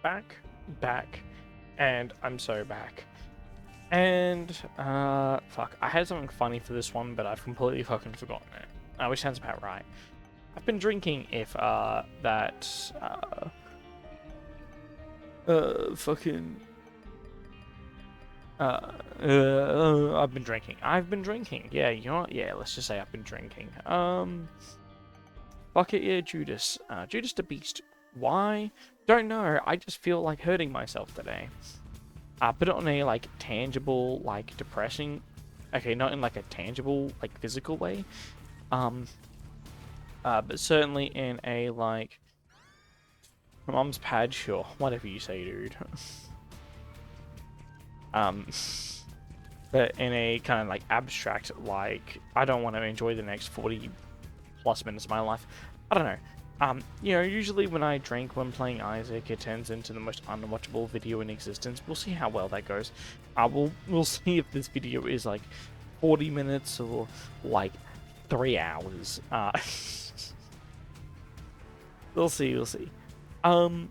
back, and I'm so back. And, fuck, I had something funny for this one, but I've completely fucking forgotten it. Which sounds about right. I've been drinking if, fucking, I've been drinking. Yeah, you know what? Yeah, let's just say I've been drinking. Fuck it, yeah, Judas. Judas the Beast. Why? Don't know. I just feel like hurting myself today. But on a, like, tangible, like, depressing... Okay, not in, like, a tangible, like, physical way. But certainly in a, like... Mum's pad, sure. Whatever you say, dude. um... But in a kind of, like, abstract, like... I don't want to enjoy the next 40 plus minutes of my life. I don't know. You know, usually when I drink when playing Isaac, it turns into the most unwatchable video in existence. We'll see how well that goes. We'll see if this video is like 40 minutes or like 3 hours. We'll see, we'll see. But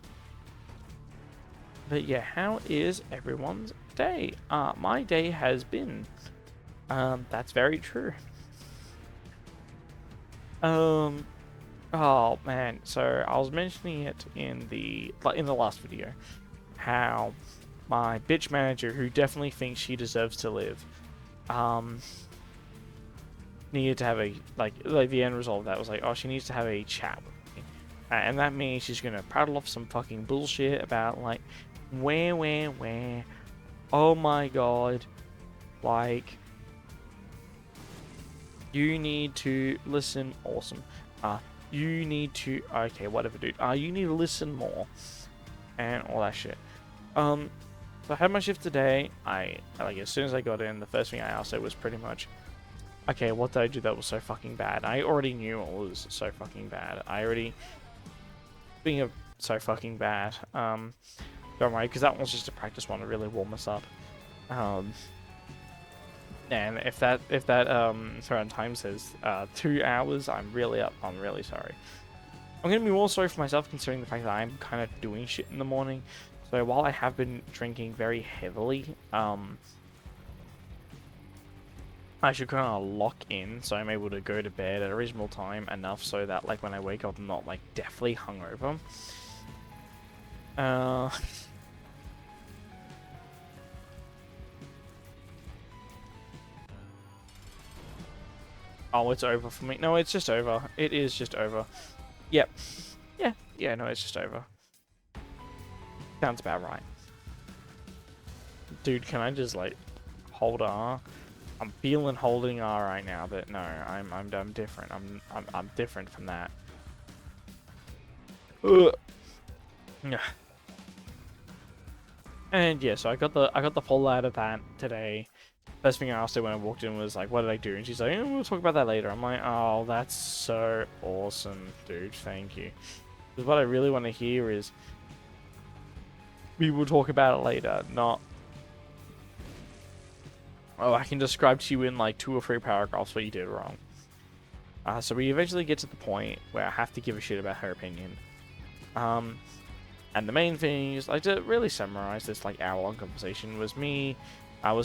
yeah, how is everyone's day? My day has been. That's very true. Oh man, so I was mentioning it in the last video, how my bitch manager, who definitely thinks she deserves to live, needed to have a like the end result of that was like, oh, she needs to have a chat with me, and that means she's gonna prattle off some fucking bullshit about like, where, oh my god, like, you need to listen, awesome, you need to, okay, whatever, dude. You need to listen more, and all that shit. So I had my shift today. As soon as I got in, the first thing I asked her was pretty much, okay, what did I do that was so fucking bad? I already knew it was so fucking bad. Being so fucking bad. Don't worry, because that one's just a practice one to really warm us up. And if that certain time says 2 hours, I'm really sorry. I'm gonna be more sorry for myself considering the fact that I'm kind of doing shit in the morning. So while I have been drinking very heavily, I should kind of lock in so I'm able to go to bed at a reasonable time enough so that like when I wake up I'm not like deathly hungover. Oh, it's over for me. No, it's just over. It is just over. Yep. Yeah, no, it's just over. Sounds about right. Dude, can I just, like, hold R? I'm feeling holding R right now, but no, I'm different. I'm different from that. Ugh. Yeah. And yeah, so I got the fallout of that today. First thing I asked her when I walked in was like, what did I do? And she's like, we'll talk about that later. I'm like, oh, that's so awesome, dude. Thank you. Because what I really want to hear is, we will talk about it later, not, oh, I can describe to you in like 2 or 3 paragraphs what you did wrong. So we eventually get to the point where I have to give a shit about her opinion. And the main thing is, like, to really summarize this like hour-long conversation was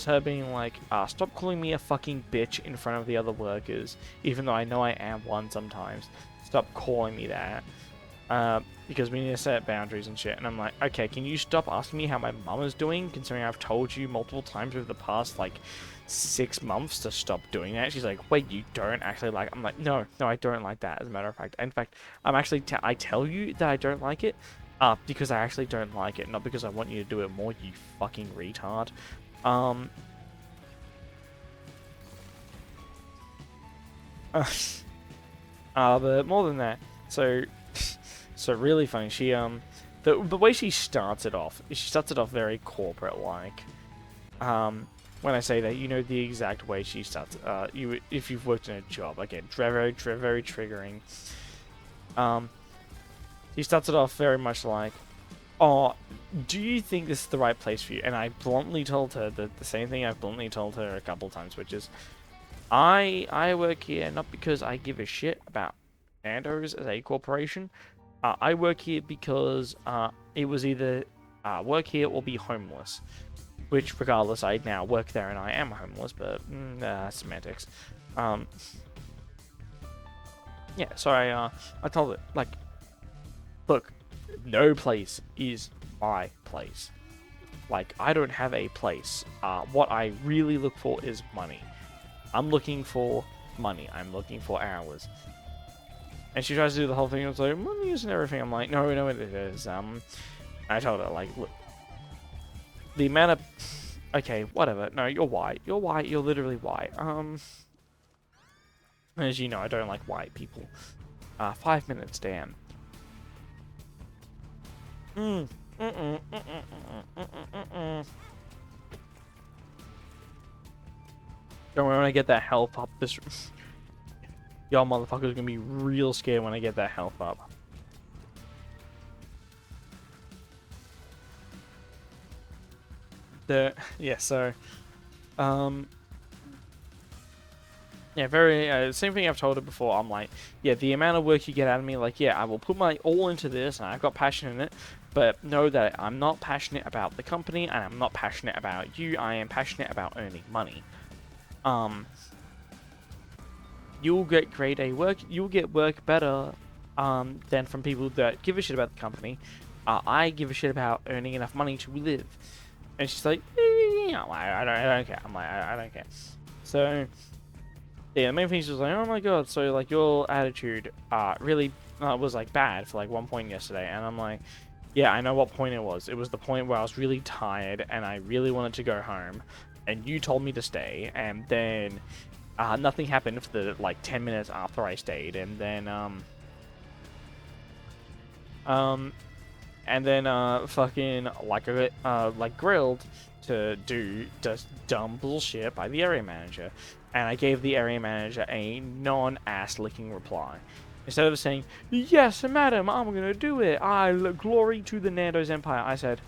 her being like, stop calling me a fucking bitch in front of the other workers, even though I know I am one sometimes. Stop calling me that. Because we need to set boundaries and shit. And I'm like, okay, can you stop asking me how my mum is doing, considering I've told you multiple times over the past, like, 6 months to stop doing that? She's like, wait, you don't actually like it? I'm like, no, I don't like that, as a matter of fact. In fact, I'm actually, I tell you that I don't like it, because I actually don't like it, not because I want you to do it more, you fucking retard. But more than that, so really funny. She the way she starts it off very corporate like. When I say that, you know the exact way she starts. If you've worked in a job, again, very triggering. She starts it off very much like, oh, do you think this is the right place for you? And I bluntly told her the same thing I've bluntly told her a couple times, which is, I work here not because I give a shit about Nando's as a corporation. I work here because it was either work here or be homeless. Which, regardless, I now work there and I am homeless, but semantics. Yeah, so I told it, like, look, no place is my place. Like, I don't have a place. What I really look for is money. I'm looking for money. I'm looking for hours. And she tries to do the whole thing. It's like, money isn't everything. I'm like, no, it is. I told her, like, look, the amount of... Okay, whatever. No, you're white. You're white. You're literally white. As you know, I don't like white people. 5 minutes, damn. Don't worry, when I get that health up, this... Y'all motherfuckers are gonna be real scared when I get that health up. Yeah, so... Yeah, very, same thing I've told her before. I'm like, yeah, the amount of work you get out of me, like, yeah, I will put my all into this, and I've got passion in it, but know that I'm not passionate about the company, and I'm not passionate about you. I am passionate about earning money. You'll get grade A work, you'll get work better, than from people that give a shit about the company. I give a shit about earning enough money to live. And she's like, yeah, I don't care. I'm like, I don't care. So... Yeah, the main thing is just like, oh my god, so like your attitude really was like bad for like one point yesterday, and I'm like, yeah, I know what point it was. It was the point where I was really tired and I really wanted to go home, and you told me to stay, and then nothing happened for the like 10 minutes after I stayed, and then fucking like I got like grilled to do just dumb bullshit by the area manager. And I gave the area manager a non-ass licking reply. Instead of saying, yes, madam, I'm going to do it. Glory to the Nando's Empire. I said,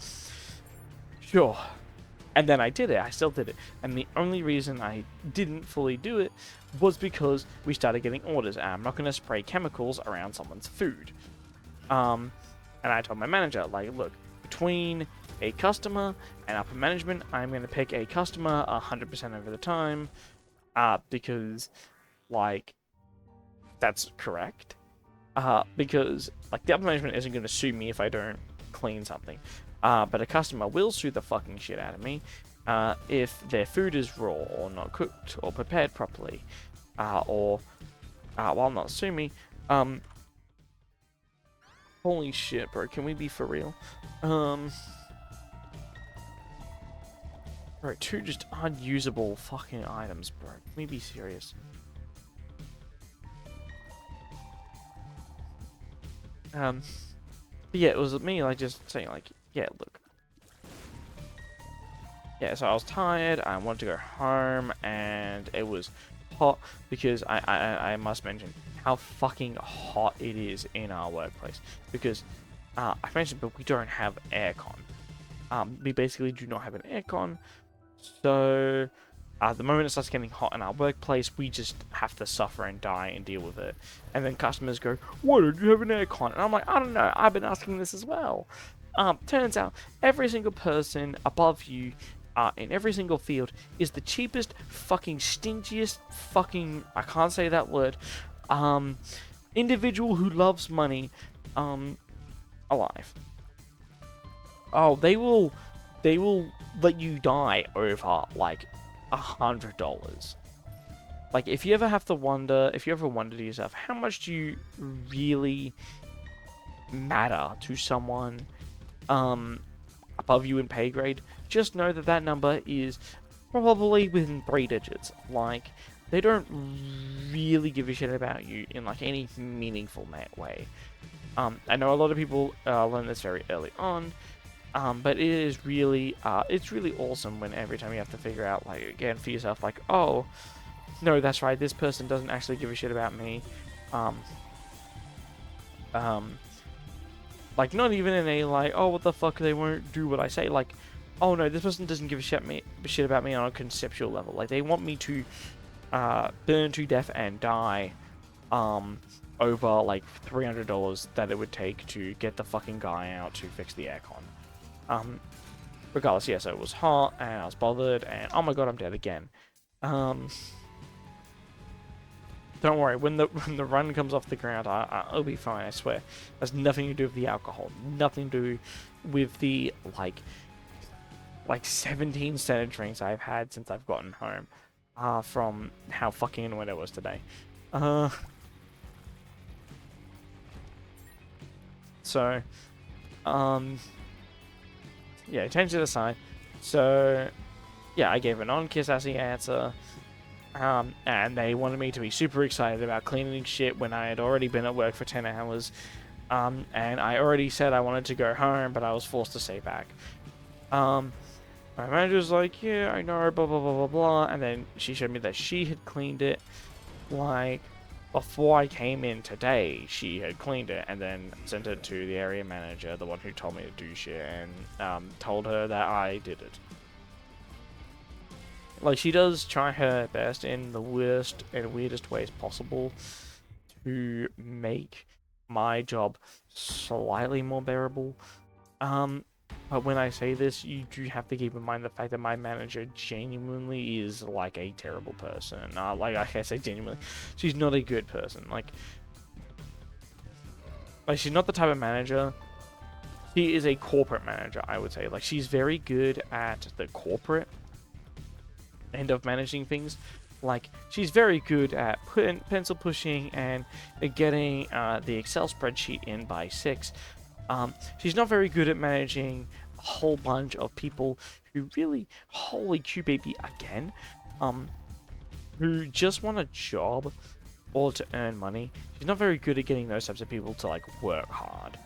sure. And then I did it. I still did it. And the only reason I didn't fully do it was because we started getting orders. And I'm not going to spray chemicals around someone's food. And I told my manager, like, look, between a customer and upper management, I'm going to pick a customer 100% over the time. Because, like, that's correct. Because, like, the upper management isn't going to sue me if I don't clean something. But a customer will sue the fucking shit out of me if their food is raw or not cooked or prepared properly. Or, well, not sue me. Holy shit, bro. Can we be for real? Bro, 2 just unusable fucking items, bro. Can we be serious? But yeah, it was me, like, just saying, like, yeah, look. Yeah, so I was tired, I wanted to go home, and it was hot, because I must mention how fucking hot it is in our workplace. Because, I've mentioned, but we don't have aircon. We basically do not have an aircon. So, the moment it starts getting hot in our workplace, we just have to suffer and die and deal with it. And then customers go, why don't you have an aircon? And I'm like, I don't know, I've been asking this as well. Turns out, every single person above you, in every single field, is the cheapest, fucking stingiest, fucking, I can't say that word, individual who loves money, alive. Oh, they will let you die over, like, $100. Like, if you ever wonder to yourself, how much do you really matter to someone above you in pay grade, just know that that number is probably within 3 digits. Like, they don't really give a shit about you in, like, any meaningful way. I know a lot of people learn this very early on, but it is really, it's really awesome when every time you have to figure out, like, again, for yourself, like, oh, no, that's right, this person doesn't actually give a shit about me. Like, not even in a, like, oh, what the fuck, they won't do what I say. Like, oh, no, this person doesn't give a shit about me on a conceptual level. Like, they want me to burn to death and die over like $300 that it would take to get the fucking guy out to fix the aircon. Regardless, yeah, so it was hot, and I was bothered, and oh my god, I'm dead again. Don't worry, when the run comes off the ground, I'll be fine, I swear. That's nothing to do with the alcohol, nothing to do with the, like 17 standard drinks I've had since I've gotten home, from how fucking annoyed I was today. So, yeah, change it aside. So, yeah, I gave a non-kiss assy answer, and they wanted me to be super excited about cleaning shit when I had already been at work for 10 hours, and I already said I wanted to go home, but I was forced to stay back. My manager was like, yeah, I know, blah, blah, blah, blah, blah, and then she showed me that she had cleaned it, like, before I came in today, she had cleaned it, and then sent it to the area manager, the one who told me to do shit, and told her that I did it. Like, she does try her best in the worst and weirdest ways possible to make my job slightly more bearable. But when I say this, you do have to keep in mind the fact that my manager genuinely is like a terrible person. Like I say genuinely, she's not a good person. Like she's not the type of manager. She is a corporate manager, I would say. Like, she's very good at the corporate end of managing things. Like, she's very good at pencil pushing and getting the Excel spreadsheet in by 6. She's not very good at managing a whole bunch of people who really, holy Q baby again, who just want a job or to earn money. She's not very good at getting those types of people to like work hard.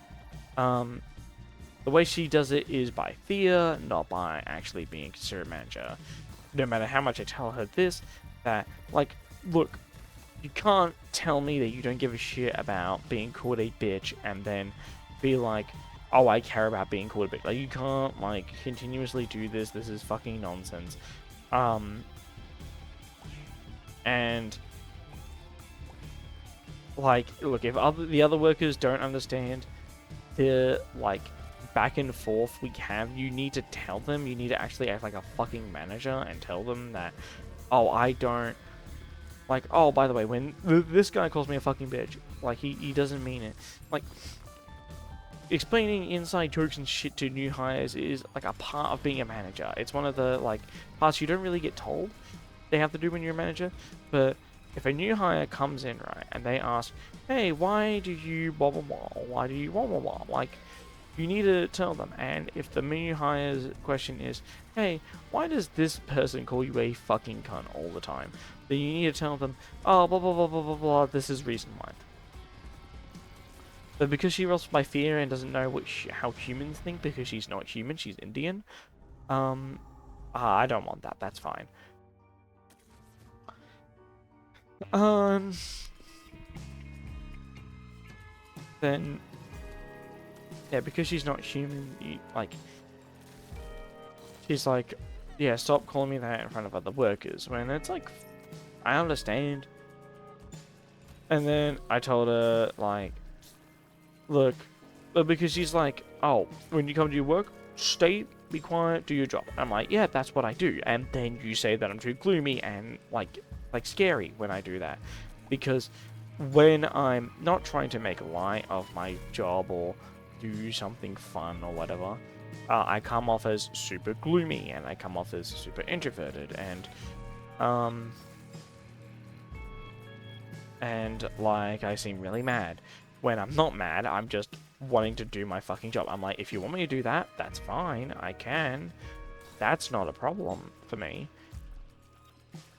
The way she does it is by fear, not by actually being a considerate manager. No matter how much I tell her this, that, like, look, you can't tell me that you don't give a shit about being called a bitch and then be like, oh, I care about being called a bitch. Like, you can't, like, continuously do this. This is fucking nonsense. And, like, look, if the other workers don't understand the, like, back and forth we have, you need to tell them. You need to actually act like a fucking manager and tell them that, oh, I don't, like, oh, by the way, when this guy calls me a fucking bitch, like, he doesn't mean it. Like, explaining inside jokes and shit to new hires is, like, a part of being a manager. It's one of the, like, parts you don't really get told they have to do when you're a manager. But if a new hire comes in, right, and they ask, hey, why do you blah, blah, blah, why do you blah, blah, blah, like, you need to tell them. And if the new hire's question is, hey, why does this person call you a fucking cunt all the time? Then you need to tell them, oh, blah, blah, blah, blah, blah, blah, this is reason why. But because she rules by fear and doesn't know how humans think, because she's not human, she's Indian, I don't want that, that's fine. Then, yeah, because she's not human, she's like, yeah, stop calling me that in front of other workers, when it's like, I understand. And then I told her, like, look, but because she's like, oh, when you come to your work, stay, be quiet, do your job. I'm like, yeah, that's what I do. And then you say that I'm too gloomy and, like scary when I do that. Because when I'm not trying to make light of my job or do something fun or whatever, I come off as super gloomy and I come off as super introverted and like I seem really mad. When I'm not mad, I'm just wanting to do my fucking job. I'm like, if you want me to do that, that's fine, I can. That's not a problem for me.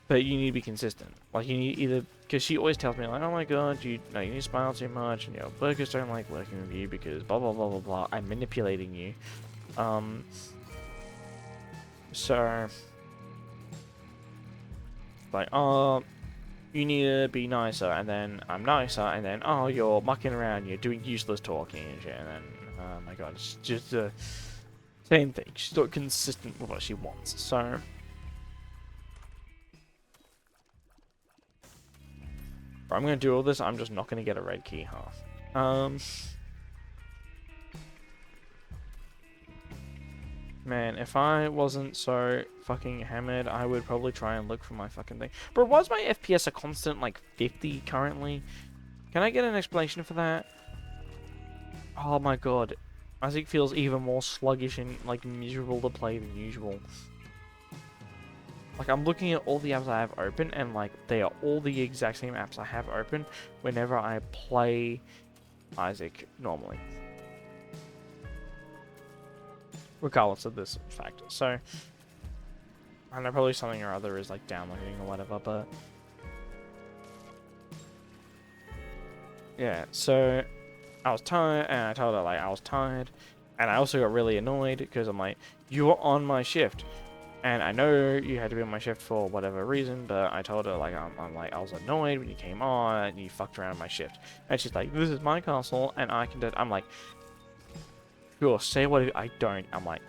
But you need to be consistent. Like, you need either, because she always tells me, like, oh my god, you need to smile too much, and your workers don't like working with you because blah blah blah blah blah. I'm manipulating you. So, like, oh, you need to be nicer, and then I'm nicer, and then, oh, you're mucking around, you're doing useless talking and shit, and then, oh my god, it's just the same thing. She's not consistent with what she wants, so. But I'm gonna do all this. I'm just not gonna get a red key, huh? Man, if I wasn't so fucking hammered, I would probably try and look for my fucking thing. But why is my FPS a constant, like, 50 currently? Can I get an explanation for that? Oh my god. Isaac feels even more sluggish and, like, miserable to play than usual. Like, I'm looking at all the apps I have open, and, like, they are all the exact same apps I have open whenever I play Isaac normally. Regardless of this fact. So, I know probably something or other is like downloading or whatever, but yeah, so I was tired, and I told her like I was tired, and I also got really annoyed because I'm like, you were on my shift, and I know you had to be on my shift for whatever reason, but I told her like I'm like I was annoyed when you came on and you fucked around my shift, and she's like, this is my castle and I can do it. I'm like, sure, say what I don't. I'm like,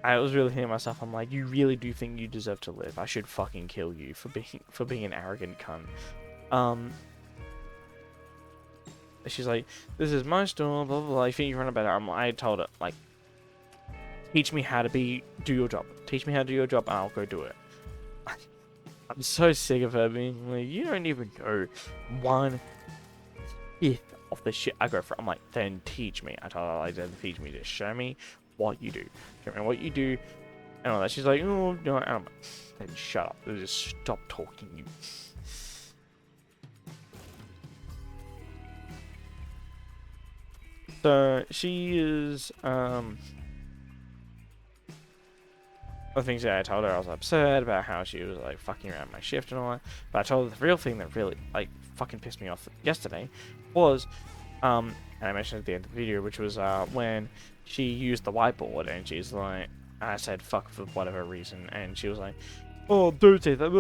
I was really thinking to myself, I'm like, you really do think you deserve to live? I should fucking kill you for being an arrogant cunt. She's like, this is my store, blah blah blah. You think you run better? I told her like, teach me how to do your job. Teach me how to do your job, and I'll go do it. I'm so sick of her being like, you don't even know 1/5 of the shit I go for. I'm like, then teach me. I told her like, then teach me. Just show me what you do. Show me what you do, and all that. She's like, oh no, and I'm like, then shut up. Just stop talking, you. So she is the things that I told her, I was upset about how she was like fucking around my shift and all that. But I told her the real thing that really like fucking pissed me off yesterday was and I mentioned at the end of the video, which was when she used the whiteboard, and she's like, I said fuck for whatever reason, and she was like, oh, don't say that,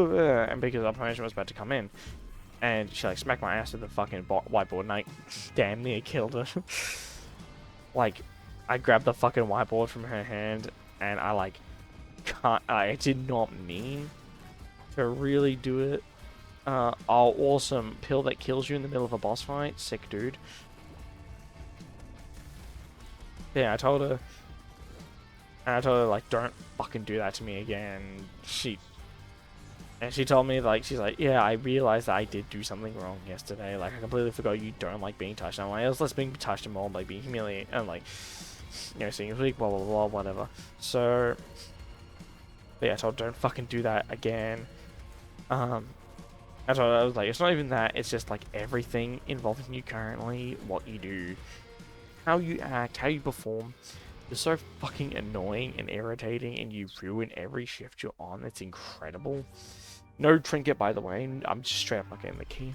and because our promotion was about to come in, and she like smacked my ass with the fucking whiteboard, and I damn near killed her. Like, I grabbed the fucking whiteboard from her hand, and I like I did not mean to really do it. Oh, awesome. Pill that kills you in the middle of a boss fight. Sick, dude. Yeah, I told her, like, don't fucking do that to me again. She told me, like, she's like, yeah, I realized that I did do something wrong yesterday. Like, I completely forgot you don't like being touched. And I'm like, I was less being touched and more like being humiliated and, like, you know, seeing weak, blah, blah, blah, whatever. So, but yeah, I told her, don't fucking do that again. I told her, I was like, it's not even that, it's just, like, everything involving you currently, what you do, how you act, how you perform. You're so fucking annoying and irritating, and you ruin every shift you're on. It's incredible. No trinket, by the way. I'm just straight up not getting the key.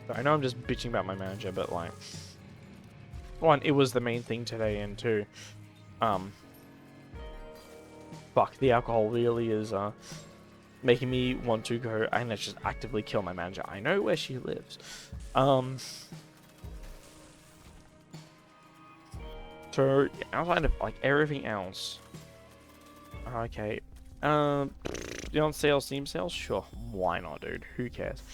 So I know I'm just bitching about my manager, but like, one, it was the main thing today, and two, fuck, the alcohol really is making me want to go and just actively kill my manager. I know where she lives. So outside of like everything else, okay. You on sale, Steam sales? Sure, why not, dude? Who cares?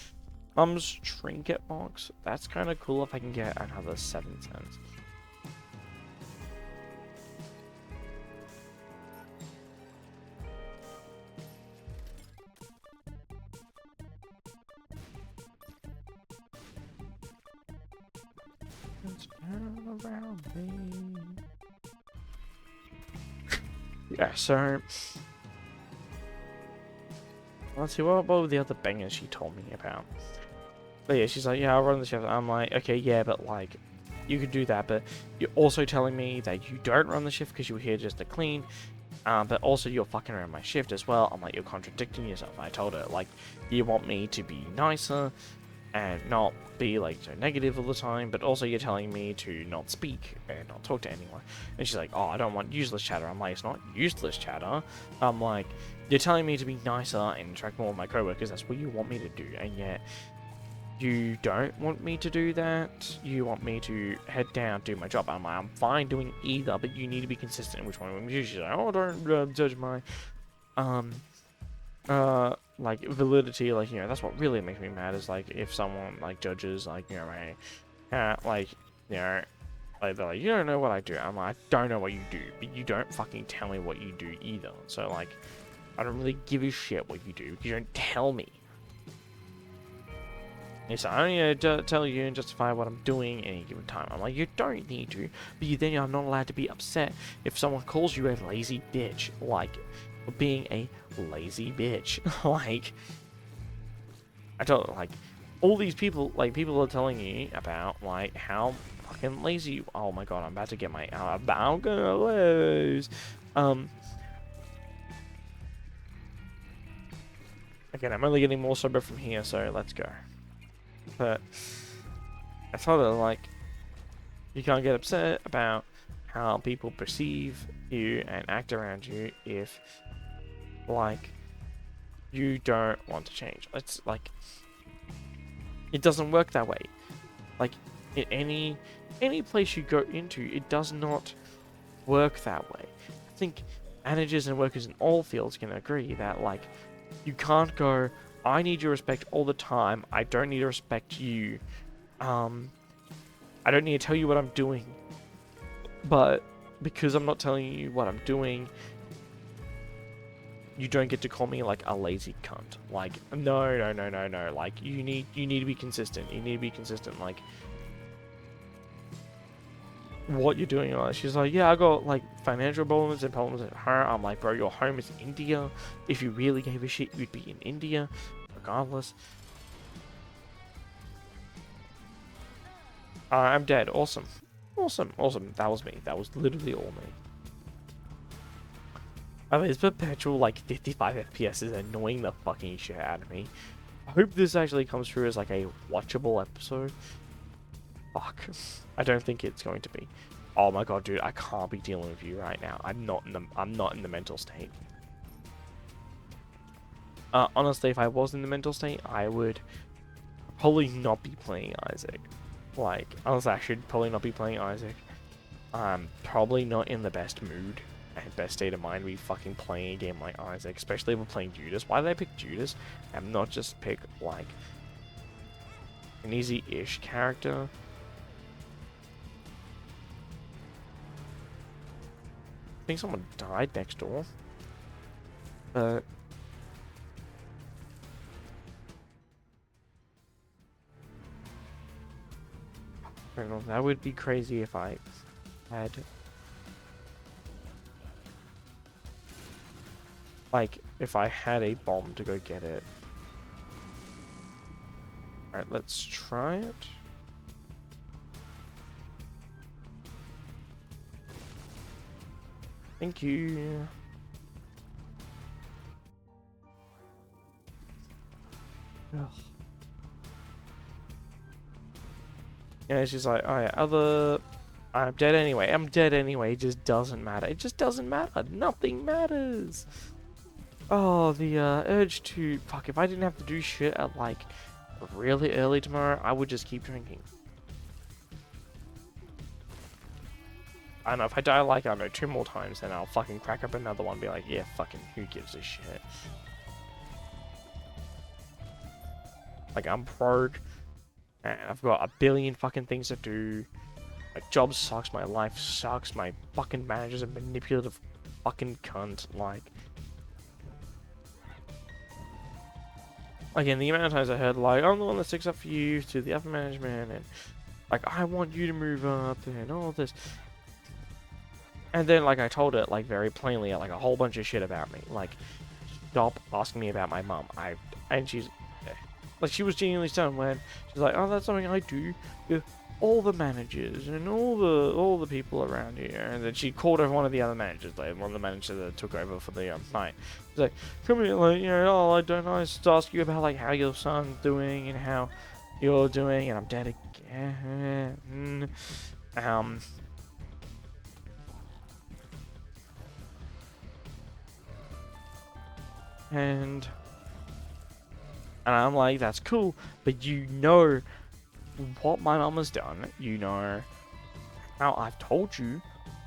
Mum's trinket box. That's kind of cool if I can get another 7 cents. Around me. Yeah, so let's see, what were the other bangers she told me about? But yeah, she's like, yeah, I'll run the shift. I'm like, okay, yeah, but like, you could do that, but you're also telling me that you don't run the shift because you were here just to clean, but also you're fucking around my shift as well. I'm like, you're contradicting yourself. I told her, like, you want me to be nicer and not be like so negative all the time, but also you're telling me to not speak and not talk to anyone. And she's like, oh, I don't want useless chatter. I'm like, it's not useless chatter. I'm like, you're telling me to be nicer and interact more with my coworkers. That's what you want me to do, and yet you don't want me to do that. You want me to head down, do my job. I'm fine doing either, but you need to be consistent in which one. She's like, oh, don't judge my like validity. Like, you know, that's what really makes me mad is like if someone like judges like, you know, my like, you know, like they're like, you don't know what I do. I'm like, I don't know what you do, but you don't fucking tell me what you do either. So like, I don't really give a shit what you do because you don't tell me. Yes, I only tell you and justify what I'm doing any given time. I'm like, you don't need to, but then I'm not allowed to be upset if someone calls you a lazy bitch, like, for being a lazy bitch. Like, I don't, like, all these people, like, people are telling you about, like, how fucking lazy you, oh my god, I'm about to get my, I'm gonna lose. Again, I'm only getting more sober from here, so let's go. But I thought that, like, you can't get upset about how people perceive you and act around you if, like, you don't want to change. It's like, it doesn't work that way. Like, in any place you go into, it does not work that way. I think managers and workers in all fields can agree that, like, you can't go, I need your respect all the time, I don't need to respect you, I don't need to tell you what I'm doing, but because I'm not telling you what I'm doing, you don't get to call me like a lazy cunt. Like, no. Like, you need to be consistent. You need to be consistent. Like, what you're doing. She's like, yeah, I got like financial problems and problems at home. I'm like, bro, your home is India. If you really gave a shit, you'd be in India, regardless. I'm dead. Awesome. That was me. That was literally all me. I mean, this perpetual like 55 FPS is annoying the fucking shit out of me. I hope this actually comes through as like a watchable episode. Fuck. I don't think it's going to be. Oh my god, dude, I can't be dealing with you right now. I'm not in the mental state. Honestly, if I was in the mental state, I would probably not be playing Isaac. Like, honestly, I should probably not be playing Isaac. I'm probably not in the best mood and best state of mind to be fucking playing a game like Isaac, especially if we're playing Judas. Why did I pick Judas and not just pick, like, an easy-ish character? I think someone died next door. But I don't know, that would be crazy if I had, like, if I had a bomb to go get it. Alright, let's try it. Thank you. Ugh. Yeah, she's like, oh yeah, I'm dead anyway. It just doesn't matter. It just doesn't matter. Nothing matters. Oh, the urge to... Fuck, if I didn't have to do shit at, like, really early tomorrow, I would just keep drinking. I don't know, if I die, like, I don't know, 2 more times, then I'll fucking crack up another one and be like, yeah, fucking, who gives a shit? Like, I'm broke, and I've got a billion fucking things to do. My job sucks, my life sucks, my fucking manager's a manipulative fucking cunt, like... Again, the amount of times I heard, like, I'm the one that sticks up for you to the upper management, and, like, I want you to move up, and all this. And then, like, I told it, like, very plainly, like, a whole bunch of shit about me. Like, stop asking me about my mum. And she's, like, she was genuinely stunned when she's like, oh, that's something I do with all the managers and all the people around here. And then she called over one of the other managers, like, one of the managers that took over for the night. She's like, come here, like, you know, oh, I don't know, I just ask you about, like, how your son's doing and how you're doing, and I'm dead again. And And I'm like, that's cool, but you know what my mum has done. You know how I've told you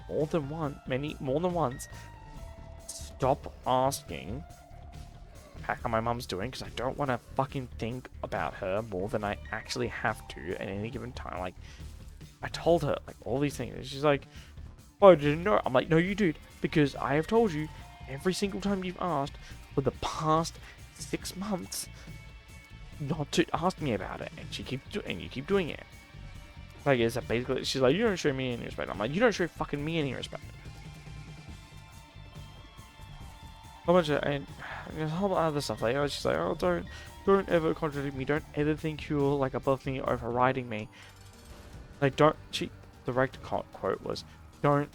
more than once. Stop asking how my mum's doing, because I don't want to fucking think about her more than I actually have to at any given time. Like, I told her like all these things, and she's like, "Oh, I didn't know." I'm like, "No, you did, because I have told you every single time you've asked for the past 6 months not to ask me about it, and you keep doing it." Like, it's basically, she's like, "You don't show me any respect." I'm like, "You don't show fucking me any respect." A bunch of, and there's a whole lot of other stuff. Like, she's like, "Oh, don't ever contradict me. Don't ever think you're like above me, overriding me." Like, don't. She, the direct quote was, "Don't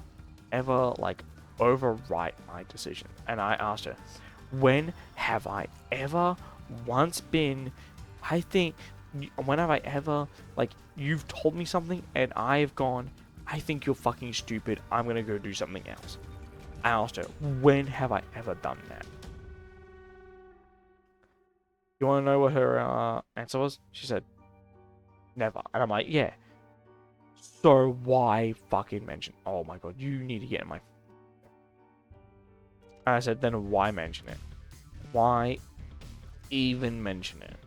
ever like overwrite my decision." And I asked her, "When have I ever once been? I think, when have I ever like you've told me something and I've gone, I think you're fucking stupid. I'm gonna go do something else." I asked her, "When have I ever done that?" You want to know what her answer was? She said, "Never." And I'm like, "Yeah. So why fucking mention? Oh my god, you need to get in my." And I said, "Then why mention it? Why even mention it?"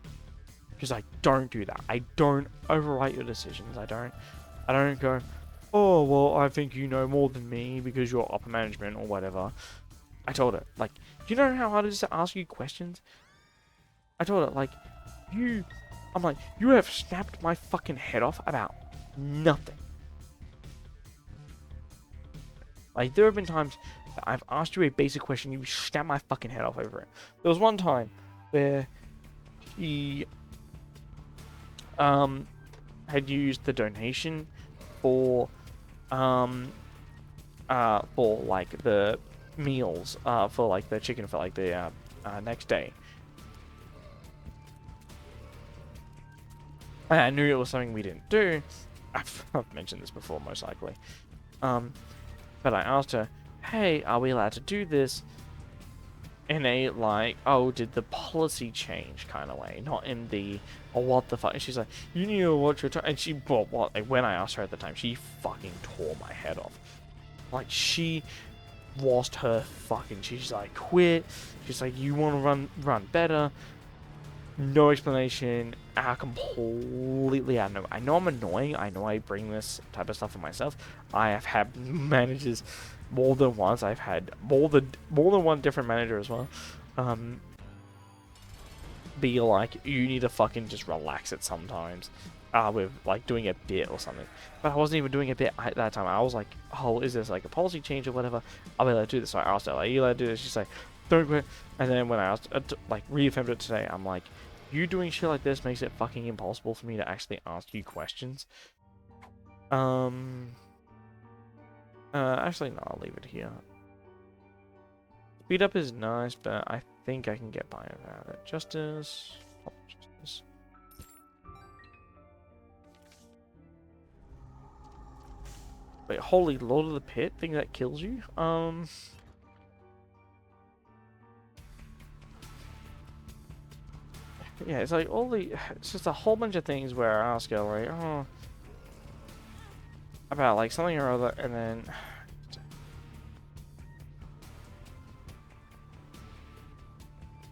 Because I don't do that. I don't overwrite your decisions. I don't go, "Oh, well, I think you know more than me because you're upper management or whatever." I told her, like, "You know how hard it is to ask you questions?" I told her, like, I'm like, "You have snapped my fucking head off about nothing." Like, there have been times that I've asked you a basic question, you snap my fucking head off over it. There was one time where he had used the donation for like the meals for like the chicken for like the next day. And I knew it was something we didn't do. I've mentioned this before, most likely. But I asked her, "Hey, are we allowed to do this?" In a like, "Oh, did the policy change" kind of way, not in the, "Oh, what the fuck." And she's like, "You need to watch your time." And she, well, what? Like, when I asked her at the time, she fucking tore my head off. Like, she lost her fucking. She's like, "Quit." She's like, "You want to run better." No explanation. Completely out of nowhere. I know I'm annoying. I know I bring this type of stuff on myself. I have had managers more than once. I've had more than one different manager as well. Be like, "You need to fucking just relax it sometimes." With like doing a bit or something. But I wasn't even doing a bit at that time. I was like, "Oh, is this like a policy change or whatever? I'll be able to do this." So I asked her, like, "You allowed to do this?" She's like, "Don't quit." And then when I asked, like, reaffirmed it today, I'm like, "You doing shit like this makes it fucking impossible for me to actually ask you questions." Actually, no, I'll leave it here. Speed up is nice, but I think I can get by without it. Justice. Oh, justice. Wait, holy Lord of the Pit thing that kills you? Yeah, it's like it's just a whole bunch of things where I ask her, like, "Oh, about like something or other," and then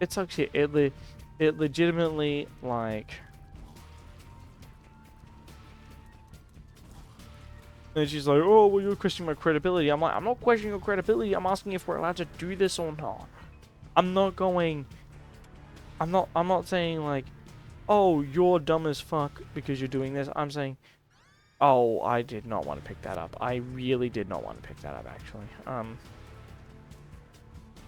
it sucks shit. It legitimately, like, and she's like, "Oh, well, you're questioning my credibility." I'm like, "I'm not questioning your credibility. I'm asking if we're allowed to do this or not." I'm not going. I'm not saying like, "Oh, you're dumb as fuck because you're doing this." I'm saying, "Oh, I did not want to pick that up. I really did not want to pick that up, actually."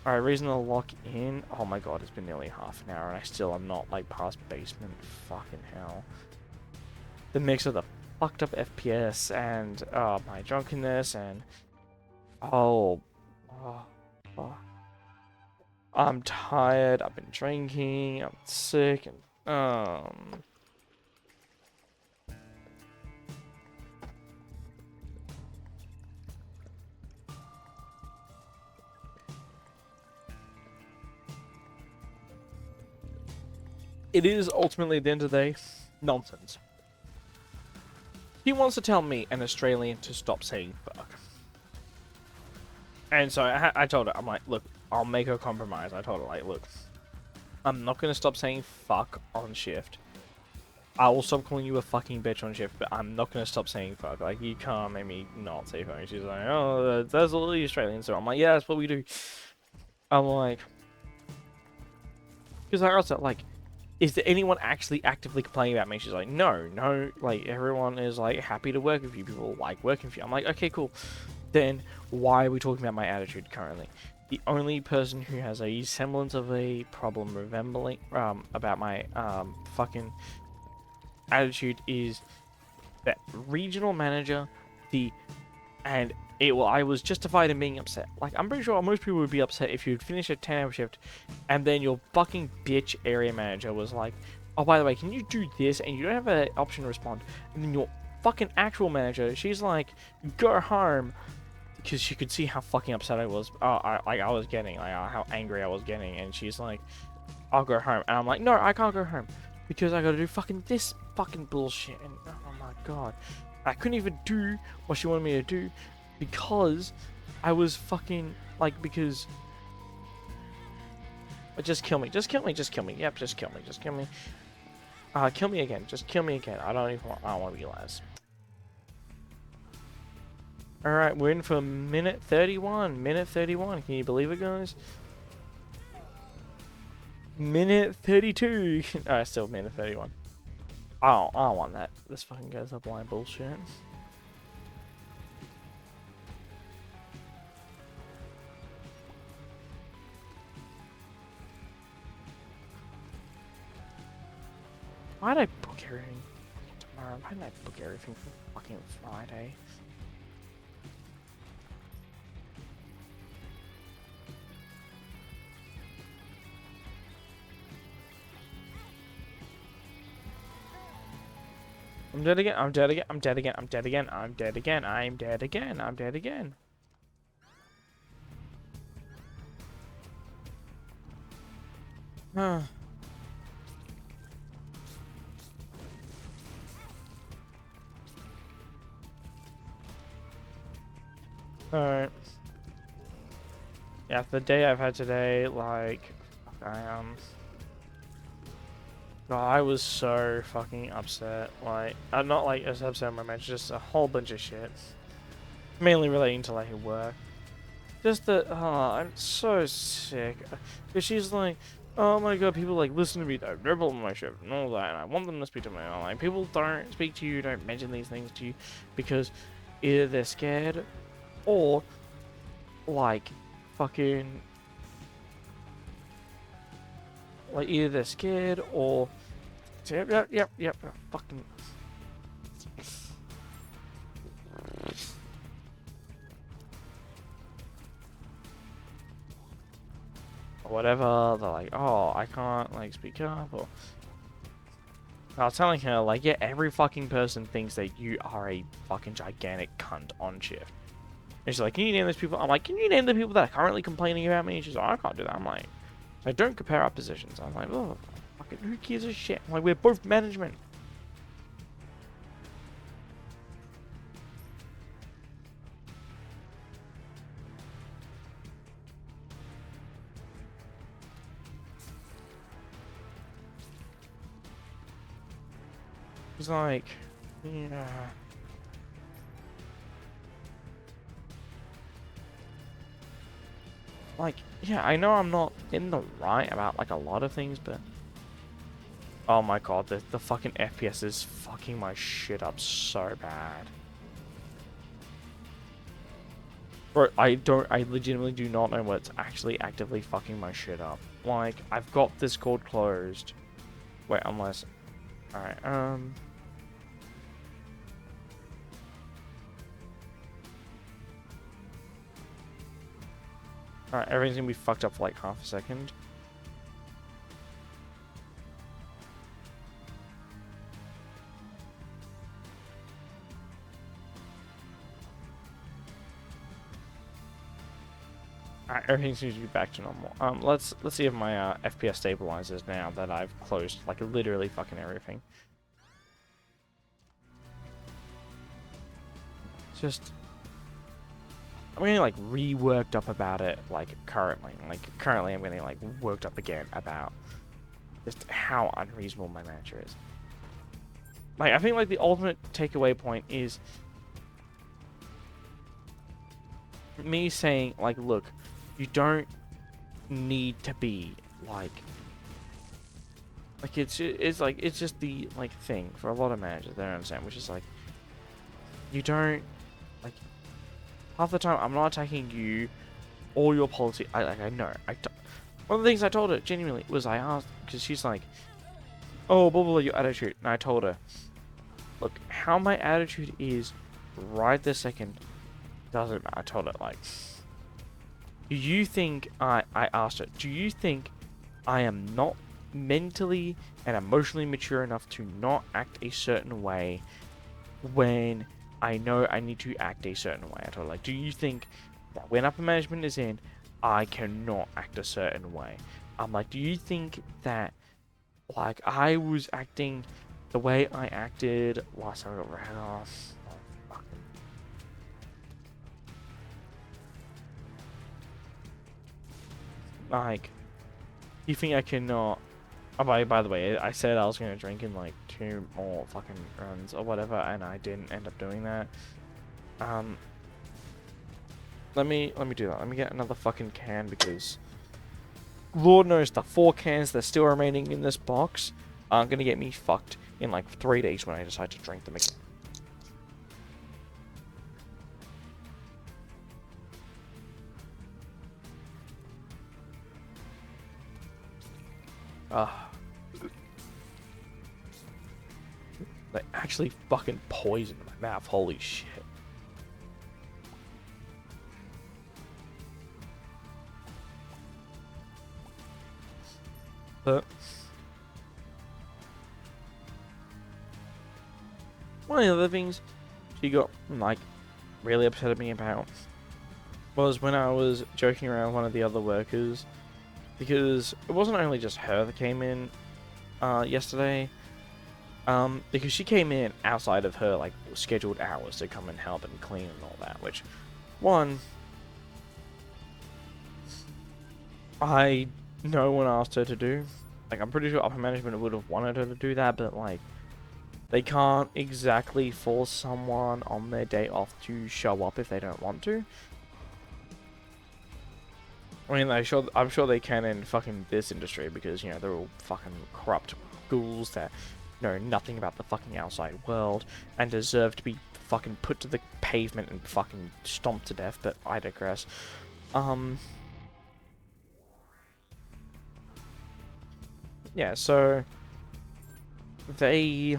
Alright, reason to lock in. Oh my god, it's been nearly half an hour and I still am not like past basement. Fucking hell. The mix of the fucked up FPS and my drunkenness and oh, oh, oh. I'm tired. I've been drinking. I'm sick and it is ultimately, at the end of the day, nonsense. He wants to tell me, an Australian, to stop saying fuck. And so I told her, I'm like, look, I'll make a compromise. I told her, like, look, I'm not going to stop saying fuck on shift. I will stop calling you a fucking bitch on shift, but I'm not going to stop saying fuck. Like, you can't make me not say fuck. She's like, oh, that's all the Australians. So I'm like, yeah, that's what we do. I'm like, because I also, like, is there anyone actually actively complaining about me? She's like, no, like, everyone is, like, happy to work with you. People like working for you. I'm like, okay, cool. Then why are we talking about my attitude currently? The only person who has a semblance of a problem remembering about my fucking attitude is that regional manager, I was justified in being upset. Like, I'm pretty sure most people would be upset if you'd finish a 10-hour shift and then your fucking bitch area manager was like, oh, by the way, can you do this? And you don't have an option to respond. And then your fucking actual manager, she's like, go home. Because she could see how fucking upset I was. I was getting, like, how angry I was getting. And she's like, I'll go home. And I'm like, no, I can't go home. Because I gotta do fucking this fucking bullshit. And oh my god. I couldn't even do what she wanted me to do. Because I was fucking, like, because... Just kill me. Just kill me. Just kill me. Yep, just kill me. Just kill me. Kill me again. Just kill me again. I don't want to be last. Alright, we're in for minute 31. Minute 31. Can you believe it, guys? Minute 32. Still minute 31. I don't want that. This fucking goes up line bullshit. Why did I book everything tomorrow? Why didn't I book everything for fucking Friday? I'm dead again. I'm dead again. I'm dead again. I'm dead again. I'm dead again. I'm dead again. I'm dead again. Huh. Alright. Yeah, the day I've had today, like, I was so fucking upset. Like, I'm not like as upset my match, just a whole bunch of shit. Mainly relating to like work. Just that, I'm so sick. Cause she's like, oh my god, people like listen to me, don't dribble on my shift and all that, and I want them to speak to me. I'm like, people don't speak to you, don't mention these things to you, because either they're scared, or like, fucking, like either they're scared or yep, fucking. Or whatever, they're like, oh, I can't like speak up, or I was telling her like, yeah, every fucking person thinks that you are a fucking gigantic cunt on shift. And she's like, can you name those people? I'm like, can you name the people that are currently complaining about me? And she's like, I can't do that. I'm like, I don't compare our positions. I'm like, oh, fucking who gives a shit? I'm like, we're both management. It's like, yeah. Like, yeah, I know I'm not in the right about like a lot of things, but oh my god, the fucking FPS is fucking my shit up so bad. Bro, I legitimately do not know what's actually actively fucking my shit up. Like, I've got Discord closed. Wait, unless, alright, alright, everything's gonna be fucked up for like half a second. Everything seems to be back to normal. Let's see if my FPS stabilizes now that I've closed like literally fucking everything. Just I'm getting like reworked up about it like currently. Like currently I'm getting like worked up again about just how unreasonable my manager is. Like I think like the ultimate takeaway point is me saying like, look, you don't need to be like it's like it's just the like thing for a lot of managers they don't understand, which is like you don't like half the time I'm not attacking you or your policy. I know one of the things I told her genuinely was I asked because she's like, oh blah blah blah your attitude, and I told her, look, how my attitude is right this second doesn't matter. I told her like, do you think I asked her, do you think I am not mentally and emotionally mature enough to not act a certain way when I know I need to act a certain way? I told her, like, do you think that when upper management is in, I cannot act a certain way? I'm like, do you think that, like, I was acting the way I acted last time I got ran off? Like, you think I cannot... Oh, by the way, I said I was going to drink in, like, 2 more fucking runs or whatever, and I didn't end up doing that. Let me do that. Let me get another fucking can, because... Lord knows the 4 cans that are still remaining in this box aren't going to get me fucked in, like, 3 days when I decide to drink them again. They actually fucking poisoned my mouth. Holy shit. But one of the other things she got like really upset at me about was when I was joking around with one of the other workers, because it wasn't only just her that came in yesterday, because she came in outside of her like scheduled hours to come and help and clean and all that, which one, I no one asked her to do. Like, I'm pretty sure upper management would have wanted her to do that, but like they can't exactly force someone on their day off to show up if they don't want to. I mean, I'm sure they can in fucking this industry, because, you know, they're all fucking corrupt ghouls that know nothing about the fucking outside world and deserve to be fucking put to the pavement and fucking stomped to death, but I digress. Yeah, so they...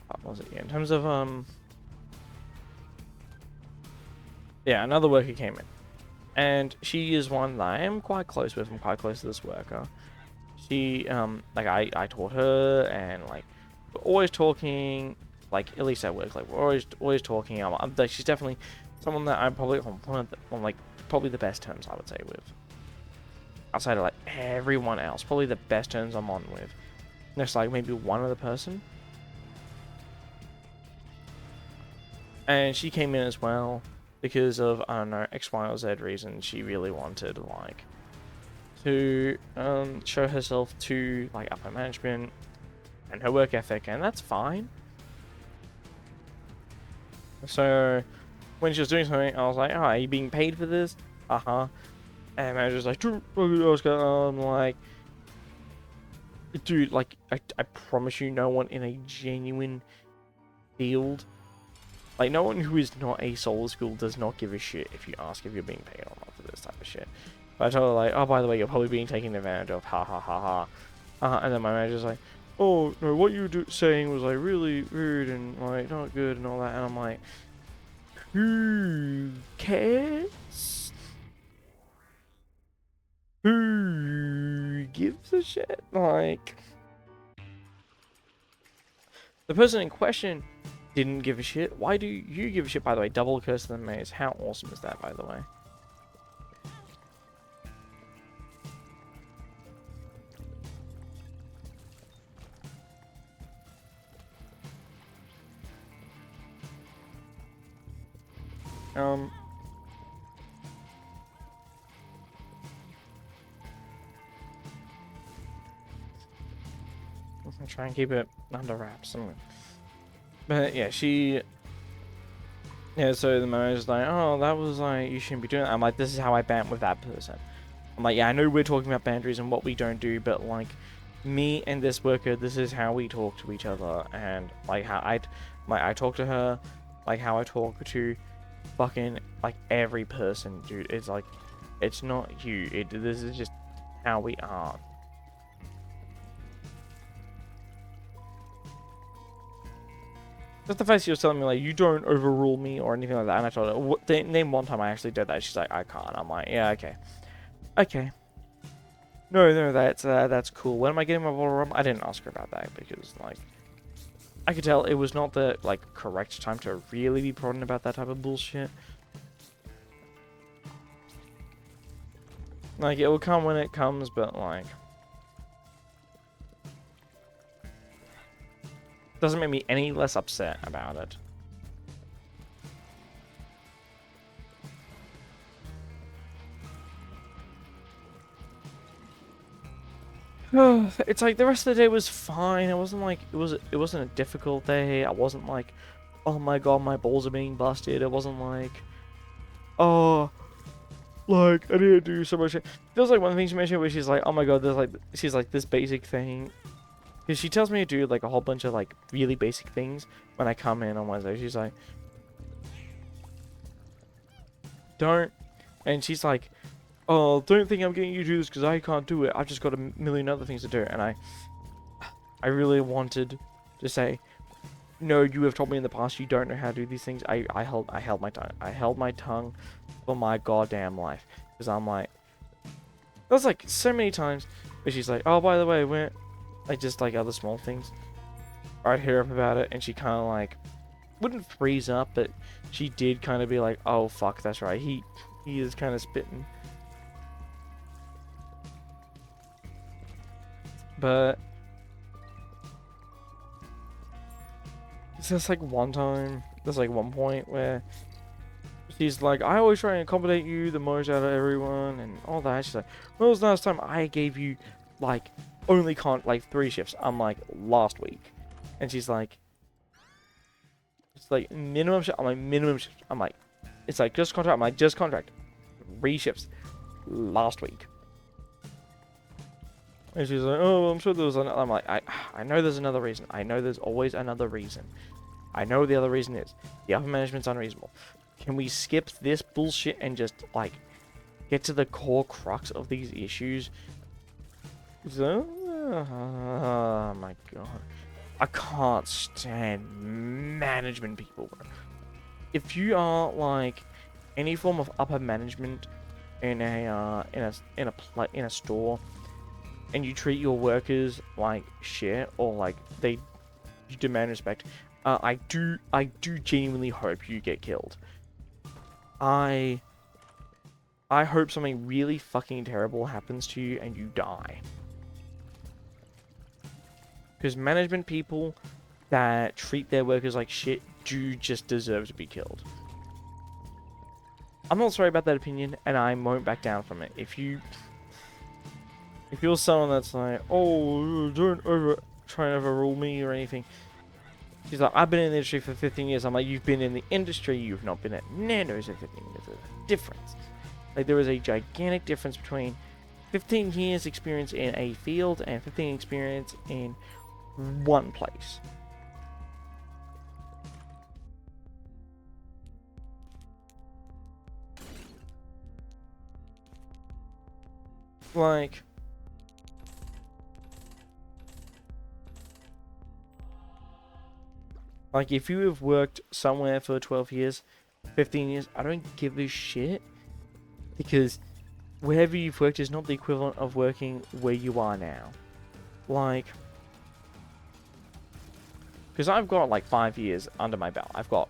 What was it? Yeah, in terms of, yeah, another worker came in. And she is one that I am quite close with. I'm quite close to this worker. She, like, I taught her, and, like, we're always talking, like, at least at work, like, we're always talking. Like, she's definitely someone that I'm probably on, like, probably the best terms, I would say, with. Outside of, like, everyone else. Probably the best terms I'm on with. There's, like, maybe one other person. And she came in as well because of, I don't know, X, Y, or Z reason. She really wanted, like, to show herself to, like, upper management and her work ethic, and that's fine. So when she was doing something, I was like, oh, are you being paid for this? Uh-huh. And manager's like, I'm like, dude, like, I promise you, no one in a genuine field, like, no one who is not a solar school does not give a shit if you ask if you're being paid or not for this type of shit. But I told her, like, oh, by the way, you're probably being taken advantage of, ha ha ha ha. And then my manager's like, oh, no, what you were saying was, like, really rude and, like, not good and all that. And I'm like, who cares? Who gives a shit? Like, the person in question didn't give a shit. Why do you give a shit, by the way? Double curse of the maze. How awesome is that, by the way? Um. I'm trying to keep it under wraps. But yeah, yeah, so the manager's like, oh, that was like, you shouldn't be doing that. I'm like, this is how I bant with that person. I'm like, yeah, I know we're talking about boundaries and what we don't do, but like, me and this worker, this is how we talk to each other, and like how I talk to her, like how I talk to fucking like every person, dude. It's like, it's not you. This is just how we are. Just the fact she was telling me, like, you don't overrule me or anything like that. And I told her, name one time I actually did that. She's like, I can't. I'm like, yeah, okay. Okay. No, that's cool. When am I getting my bottle rum? I didn't ask her about that because, like, I could tell it was not the, like, correct time to really be prodding about that type of bullshit. Like, it will come when it comes, but, like... doesn't make me any less upset about it. It's like the rest of the day was fine. It wasn't like it wasn't a difficult day. I wasn't like, oh my god, my balls are being busted. It wasn't like, oh, like I need to do so much. Feels like one thing she mentioned where she's like, oh my god, there's like she's like this basic thing. Because she tells me to do like a whole bunch of like really basic things when I come in on Wednesday. She's like, don't, and she's like, oh, don't think I'm getting you to do this because I can't do it. I've just got a million other things to do. And I really wanted to say, no, you have told me in the past you don't know how to do these things. I held my tongue. I held my tongue for my goddamn life. Because I'm like, that's like so many times where she's like, oh, by the way, we're like just like other small things. I'd hear up about it and she kind of like, wouldn't freeze up, but she did kind of be like, oh, fuck, that's right. He is kind of spitting. But there's like one time, there's like one point where she's like, I always try and accommodate you the most out of everyone and all that. She's like, when was the last time I gave you like only like 3 shifts? I'm like, last week. And she's like, it's like minimum shift. I'm like, minimum shift. I'm like, it's like just contract. I'm like, just contract. 3 shifts last week. And she's like, oh, I'm sure there was another. I'm like, I know there's another reason. I know there's always another reason. I know the other reason is the upper management's unreasonable. Can we skip this bullshit and just, like, get to the core crux of these issues? So, oh my god. I can't stand management people, bro. If you are, like, any form of upper management in a store, and you treat your workers like shit, or like you demand respect, I do genuinely hope you get killed. I hope something really fucking terrible happens to you and you die. Because management people that treat their workers like shit do just deserve to be killed. I'm not sorry about that opinion, and I won't back down from it. If you're someone that's like, oh, don't try and overrule me or anything. She's like, I've been in the industry for 15 years. I'm like, you've been in the industry, you've not been at Nando's in 15 years. There's a difference. Like, there is a gigantic difference between 15 years experience in a field and 15 experience in one place. Like, if you have worked somewhere for 12 years, 15 years, I don't give a shit. Because wherever you've worked is not the equivalent of working where you are now. Like, because I've got like 5 years under my belt. I've got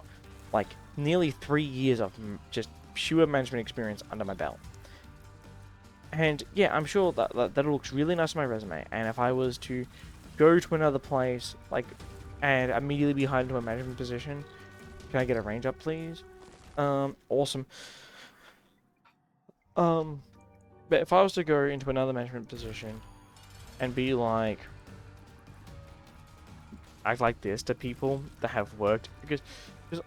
like nearly 3 years of just pure management experience under my belt. And yeah, I'm sure that looks really nice on my resume. And if I was to go to another place, like, and immediately be hired into a management position, can I get a range up, please? Awesome. But if I was to go into another management position and be like, act like this to people that have worked, because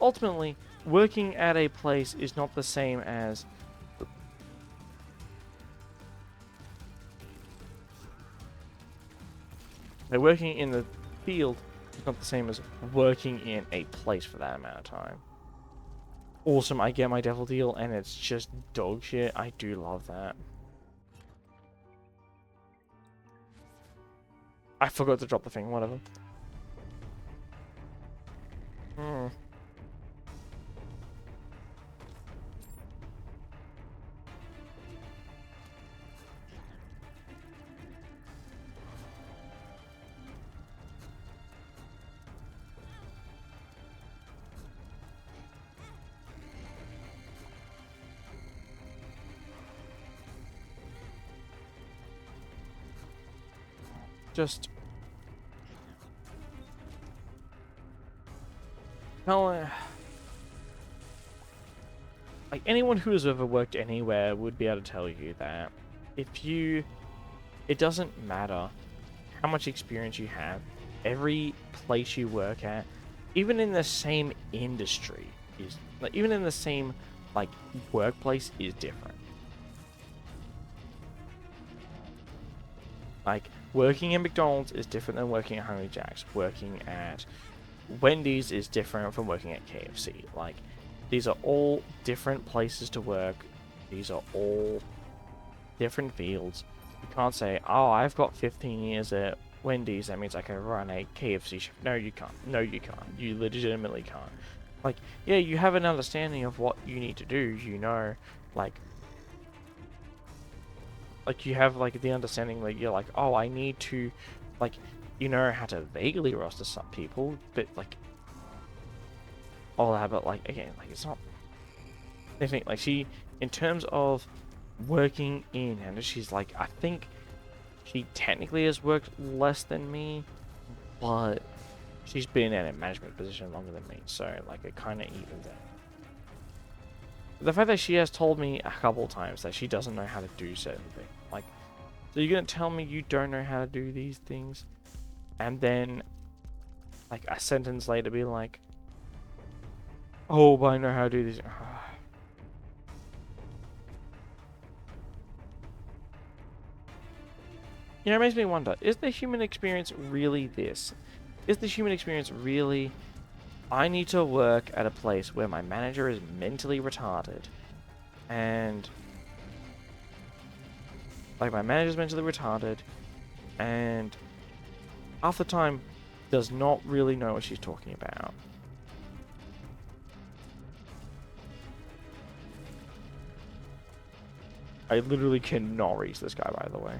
ultimately working at a place is not the same as working in the field is not the same as working in a place for that amount of time. Awesome, I get my devil deal and it's just dog shit. I do love that. I forgot to drop the thing, whatever. Just like anyone who has ever worked anywhere would be able to tell you that it doesn't matter how much experience you have, every place you work at, even in the same industry, is like even in the same like workplace is different. Like working at McDonald's is different than working at Hungry Jack's. Working at Wendy's is different from working at KFC. Like, these are all different places to work. These are all different fields. You can't say, oh, I've got 15 years at Wendy's, that means I can run a KFC shift. No, you can't. No, you can't. You legitimately can't. Like, yeah, you have an understanding of what you need to do. You know, like you have, like, the understanding that you're like, oh, I need to, like, you know how to vaguely roster some people, but, like, all that, but, like, again, like, it's not, I think, like, she, in terms of working in, and she's, like, I think she technically has worked less than me, but she's been in a management position longer than me, so, like, it kind of evens out. The fact that she has told me a couple times that she doesn't know how to do certain things, like, so you're gonna tell me you don't know how to do these things, and then, like, a sentence later be like, oh, but I know how to do these. You know, it makes me wonder, is the human experience really this? Is the human experience really, I need to work at a place where my manager is mentally retarded, and like my manager's mentally retarded, and half the time does not really know what she's talking about. I literally cannot reach this guy, by the way.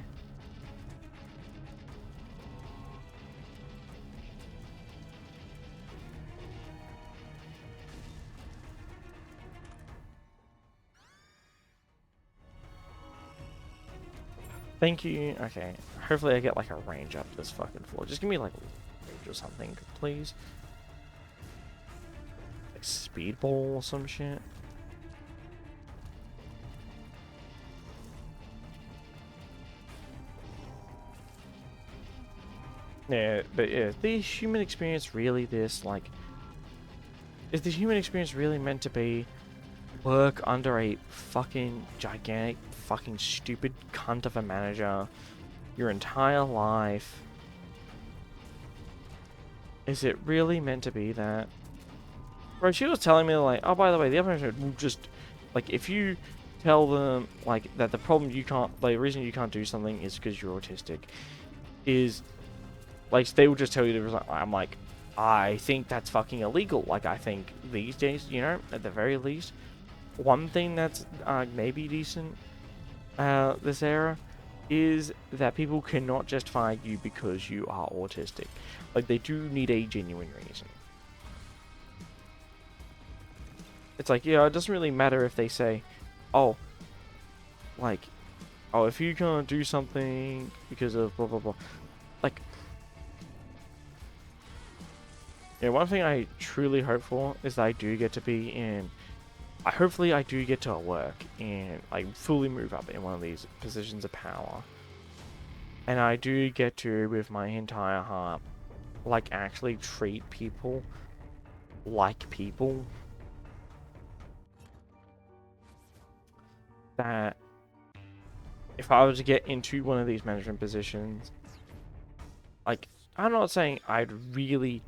Thank you. Okay. Hopefully I get like a range up this fucking floor. Just give me like range or something, please. Like speedball or some shit. Yeah, but yeah, is the human experience really this? Like, is the human experience really meant to be work under a fucking gigantic, fucking stupid cunt of a manager your entire life? Is it really meant to be that? Bro, she was telling me like, oh, by the way, the other manager will just, like, if you tell them like that the problem you can't, like, the reason you can't do something is because you're autistic, is like they will just tell you to resign. I'm like, I think that's fucking illegal. Like, I think these days, you know, at the very least, one thing that's maybe decent this era is that people cannot just fire you because you are autistic. Like, they do need a genuine reason. It's like, yeah, it doesn't really matter if they say, oh, like, oh, if you can't do something because of blah blah blah. Like, yeah, one thing I truly hope for is that I do get to be in hopefully I do get to work and like fully move up in one of these positions of power. And I do get to, with my entire heart, like actually treat people like people. That if I was to get into one of these management positions, like, I'm not saying I'd really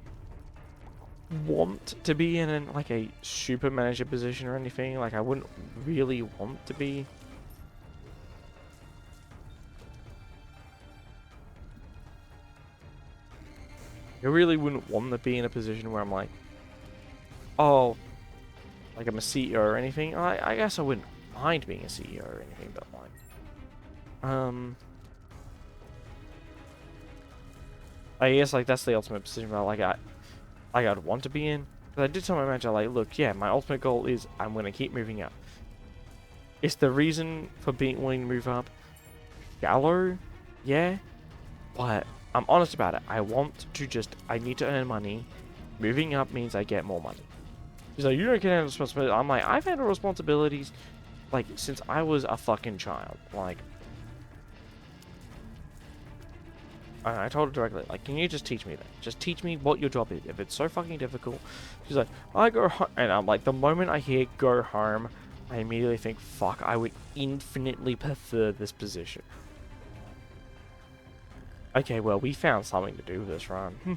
want to be in like a super manager position or anything. Like, I wouldn't really want to be. I really wouldn't want to be in a position where I'm like, oh, like I'm a CEO or anything. I guess I wouldn't mind being a CEO or anything, but like, I guess like that's the ultimate position where like I'd want to be in. But I did tell my manager, like, look, yeah, my ultimate goal is I'm gonna keep moving up. It's the reason for wanting to move up shallow, yeah, but I'm honest about it. I need to earn money. Moving up means I get more money. He's like, you don't get handle responsibility. I'm like, I've handled responsibilities, like, since I was a fucking child. Like, I told her directly, like, can you just teach me that? Just teach me what your job is. If it's so fucking difficult. She's like, I go home. And I'm like, the moment I hear go home, I immediately think, fuck, I would infinitely prefer this position. Okay, well, we found something to do with this run.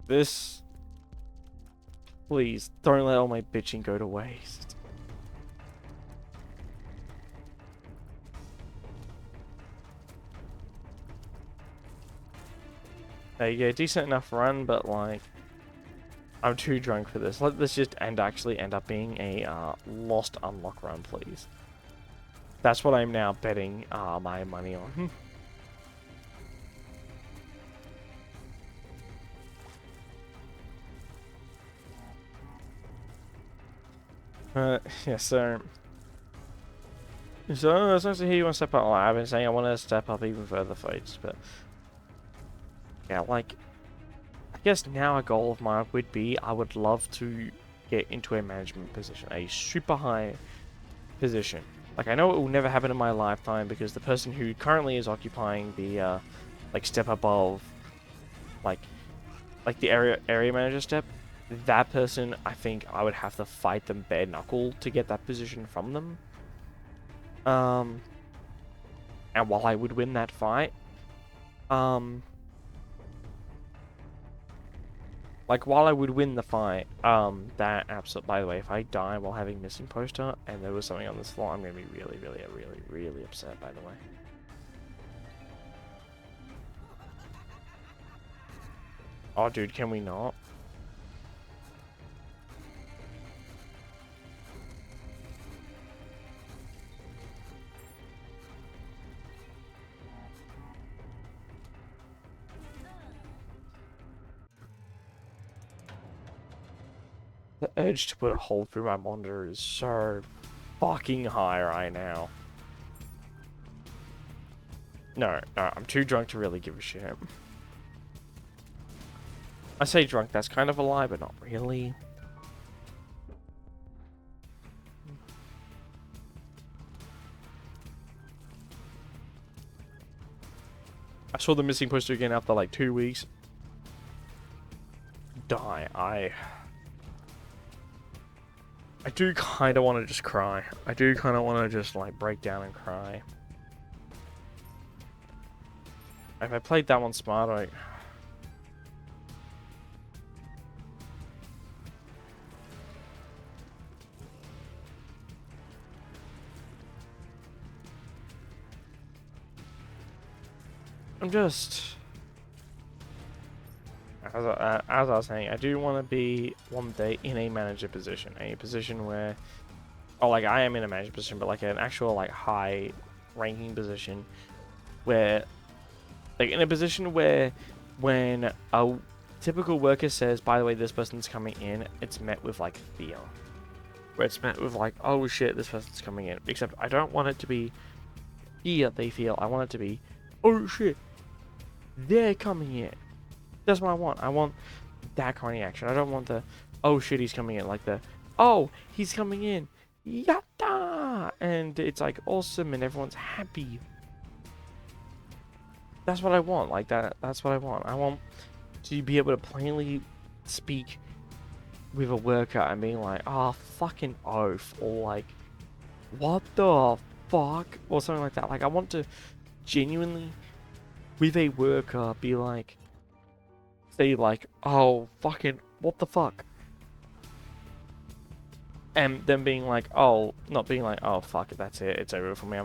This... Please, don't let all my bitching go to waste. There you go, decent enough run, but like... I'm too drunk for this. Let this just actually end up being a lost unlock run, please. That's what I'm now betting my money on. Yeah, so it's nice to hear you want to step up. Like, I've been saying I want to step up even further, folks, but yeah, like, I guess now a goal of mine would be I would love to get into a management position, a super high position. Like, I know it will never happen in my lifetime because the person who currently is occupying the like step above, like the area manager step, that person, I think I would have to fight them bare knuckle to get that position from them. And while I would win that fight, like, while I would win the fight, that absolute, by the way, if I die while having missing poster and there was something on this floor, I'm gonna be really, really, really, really upset, by the way. Oh, dude, can we not? The urge to put a hole through my monitor is so fucking high right now. No, I'm too drunk to really give a shit. I say drunk, that's kind of a lie, but not really. I saw the missing poster again after like 2 weeks. Die. I do kind of want to just cry. I do kind of want to just like break down and cry. If I played that one smart, I'm just... As I was saying, I do want to be one day in a manager position. A position where... Oh, like, I am in a manager position, but like an actual, like, high ranking position. Where... Like, in a position where when a typical worker says, by the way, this person's coming in, it's met with, like, fear. Where it's met with, like, oh shit, this person's coming in. Except I don't want it to be fear they feel. I want it to be, oh shit, they're coming in. That's what I want. I want that kind of action. I don't want the, oh shit, he's coming in. Like the, oh, he's coming in. Yatta! And it's like awesome and everyone's happy. That's what I want. Like that's what I want. I want to be able to plainly speak with a worker and being like, oh, fucking oath. Or like, what the fuck? Or something like that. Like, I want to genuinely, with a worker, be like, say like, oh, fucking, what the fuck? And then being like, oh, not being like, oh, fuck it, that's it, it's over for me,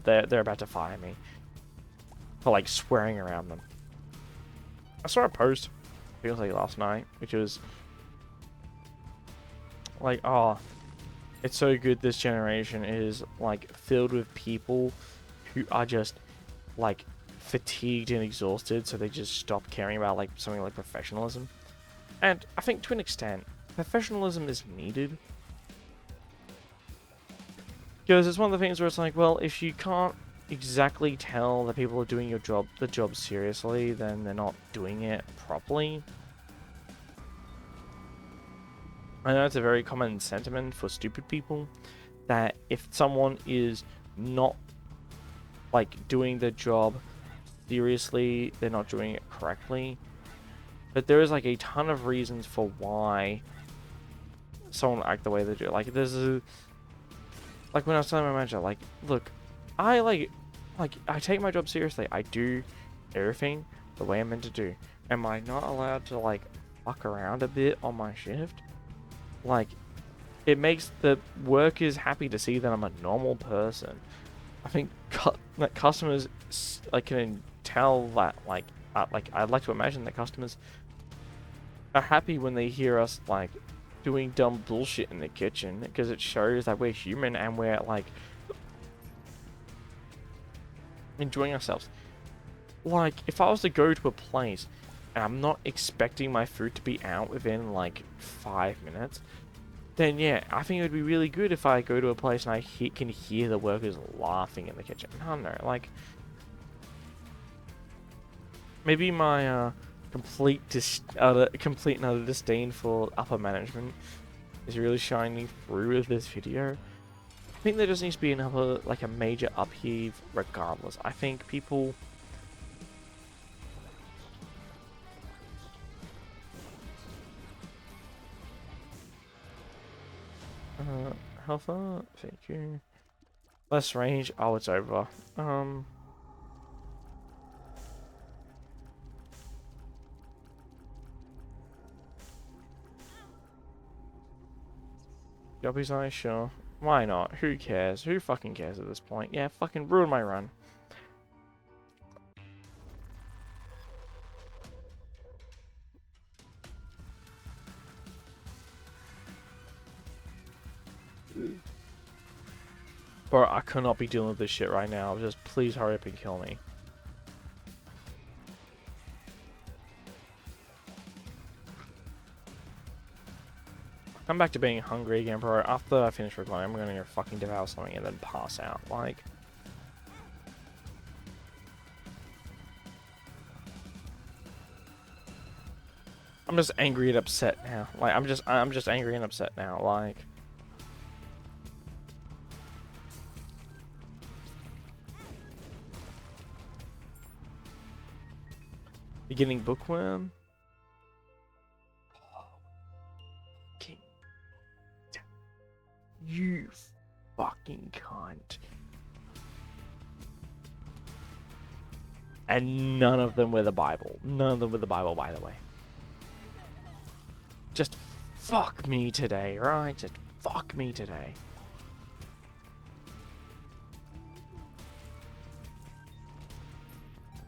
they're about to fire me. For like swearing around them. I saw a post, feels like last night, which was like, oh, it's so good this generation is like filled with people who are just like fatigued and exhausted, so they just stop caring about like something like professionalism. And I think to an extent, professionalism is needed. Because it's one of the things where it's like, well, if you can't exactly tell that people are doing the job seriously, then they're not doing it properly. I know it's a very common sentiment for stupid people that if someone is not like doing the job seriously, they're not doing it correctly. But there is like a ton of reasons for why someone act the way they do. Like there's a, like when I was telling my manager, like, look, I I take my job seriously. I do everything the way I'm meant to do. Am I not allowed to like fuck around a bit on my shift? Like, it makes the workers happy to see that I'm a normal person. I think that customers like can tell that like I'd like to imagine that customers are happy when they hear us like doing dumb bullshit in the kitchen, because it shows that we're human and we're like enjoying ourselves. Like, if I was to go to a place and I'm not expecting my food to be out within like 5 minutes, then yeah, I think it would be really good if I go to a place and I can hear the workers laughing in the kitchen. I don't know, like, maybe my complete and utter disdain for upper management is really shining through with this video. I think there just needs to be another, like, a major upheave regardless. I think people... how far? Thank you. Less range. Oh, it's over. Jobby's nice, sure. Why not? Who cares? Who fucking cares at this point? Yeah, fucking ruin my run. Bro, I cannot be dealing with this shit right now. Just please hurry up and kill me. I'm back to being hungry again, bro. After I finish recording, I'm gonna go fucking devour something and then pass out. Like... I'm just angry and upset now. Like, I'm just angry and upset now. Like... Beginning bookworm? King. You fucking cunt. And none of them were the Bible. None of them were the Bible, by the way. Just fuck me today, right? Just fuck me today.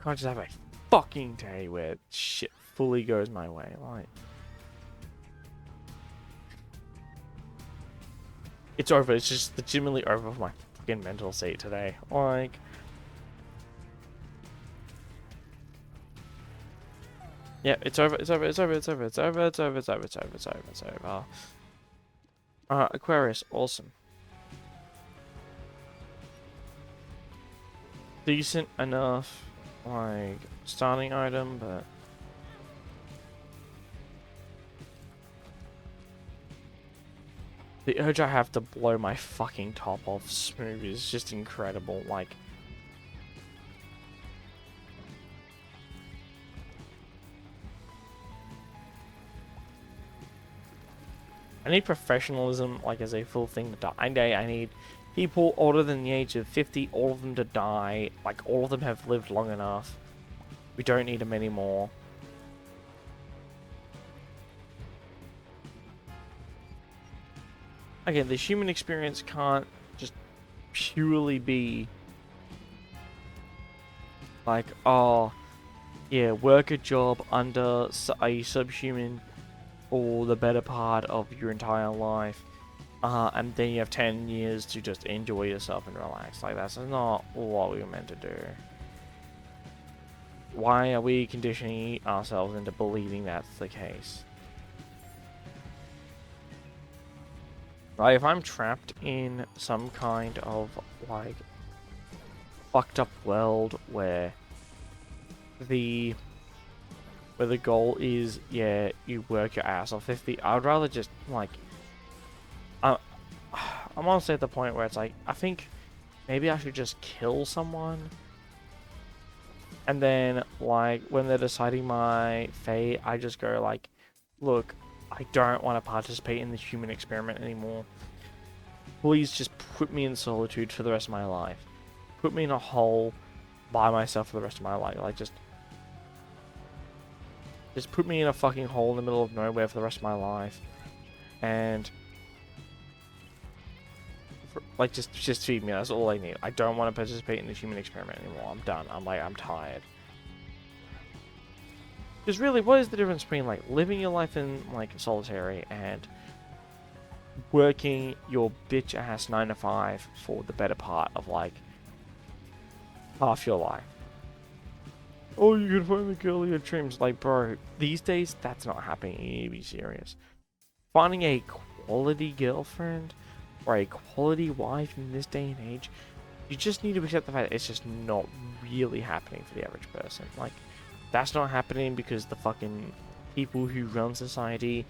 Can't just have a fucking day where shit fully goes my way, like... It's over, it's just legitimately over for my fucking mental state today, like... Yeah, it's over, it's over, it's over, it's over, it's over, it's over, it's over, it's over, it's over, it's over. Aquarius, awesome. Decent enough, like, starting item, but The urge I have to blow my fucking top off smooth is just incredible. Like, I need professionalism, like, as a full thing to die. I need people older than the age of 50, all of them to die. Like, all of them have lived long enough. We don't need them anymore. Again, the human experience can't just purely be like, oh, yeah, work a job under a subhuman for the better part of your entire life, and then you have 10 years to just enjoy yourself and relax. Like, that's not what we were meant to do. Why are we conditioning ourselves into believing that's the case? Like, if I'm trapped in some kind of, like, fucked up world where the goal is, yeah, you work your ass off 50, I'd rather just, like, I'm honestly at the point where it's like, I think maybe I should just kill someone, and then, like, when they're deciding my fate, I just go, like, look, I don't want to participate in the human experiment anymore. Please just put me in solitude for the rest of my life. Put me in a hole by myself for the rest of my life. Like, just put me in a fucking hole in the middle of nowhere for the rest of my life. And, like, just feed me. That's all I need. I don't want to participate in the human experiment anymore. I'm done. I'm tired. Because really, what is the difference between, like, living your life in, like, solitary and working your bitch ass 9 to 5 for the better part of, like, half your life? Oh, you can find the girl of your dreams. Like, bro, these days, that's not happening. You need to be serious. Finding a quality girlfriend or a quality wife in this day and age, you just need to accept the fact that it's just not really happening for the average person. Like, that's not happening because the fucking people who run society,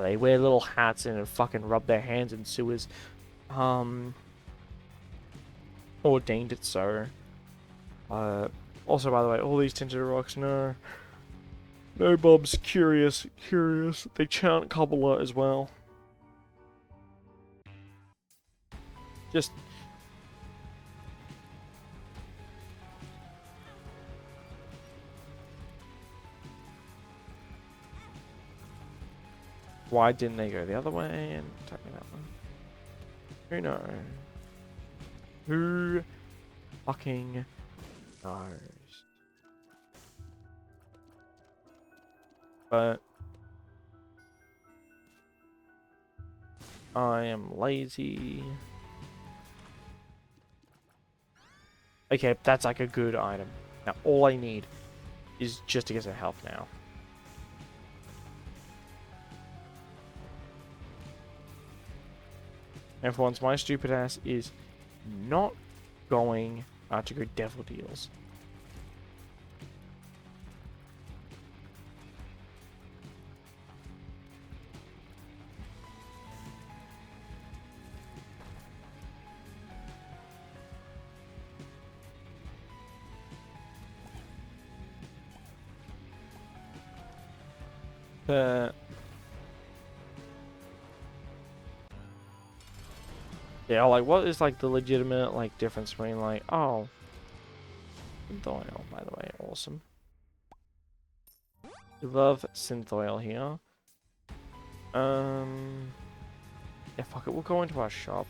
they wear little hats and fucking rub their hands in sewers, ordained it so. Also, by the way, all these tinted rocks, no, Bob's curious. They chant Kabbalah as well. Just why didn't they go the other way and attack me that one? Who knows? Who fucking knows? But I am lazy. Okay, that's like a good item. Now all I need is just to get some health now. And for once, my stupid ass is not going to go devil deals. Yeah, like, what is, like, the legitimate, like, difference between, like, oh, synth oil, by the way, awesome. We love synth oil here. Yeah, fuck it, we'll go into our shop.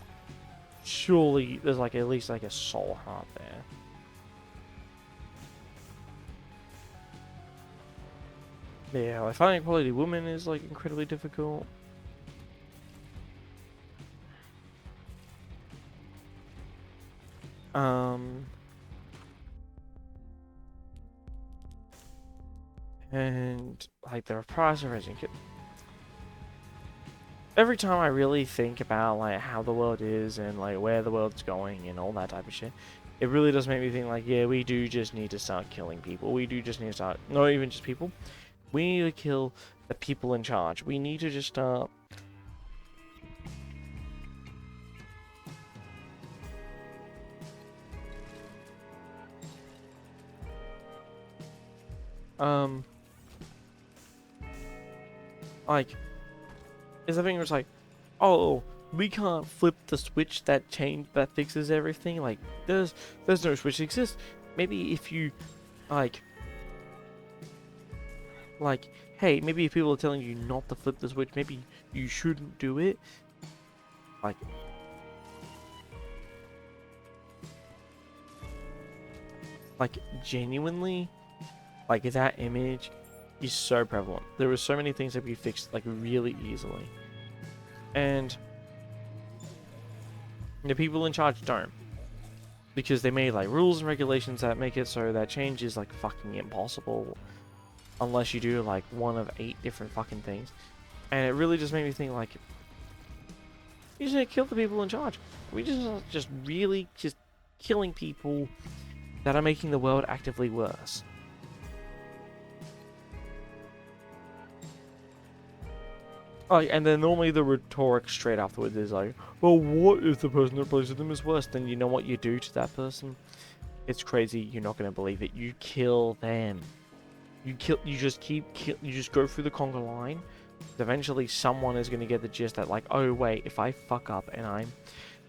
Surely there's, like, at least, like, a soul heart there. Yeah, like, finding a quality woman is, like, incredibly difficult. And, like, the price of raising kit. Every time I really think about, like, how the world is and, like, where the world's going and all that type of shit, it really does make me think, like, yeah, we do just need to start killing people. We do just need to start, not even just people, we need to kill the people in charge. We need to just start Um, like, is the thing where it's like, oh, we can't flip the switch that fixes everything. Like, there's no switch that exists. Maybe if you, like, hey, maybe if people are telling you not to flip the switch, maybe you shouldn't do it. Like genuinely, like that image is so prevalent. There are so many things that we fixed like really easily, and the people in charge don't, because they made like rules and regulations that make it so that change is like fucking impossible unless you do like one of 8 different fucking things. And it really just made me think, like, you just need to kill the people in charge. We just really just killing people that are making the world actively worse. Oh, and then normally the rhetoric straight afterwards is like, well, what if the person that replaces them is worse? Then you know what you do to that person? It's crazy. You're not going to believe it. You kill them. You just go through the conga line. Eventually someone is going to get the gist that, like, oh wait, if I fuck up and I'm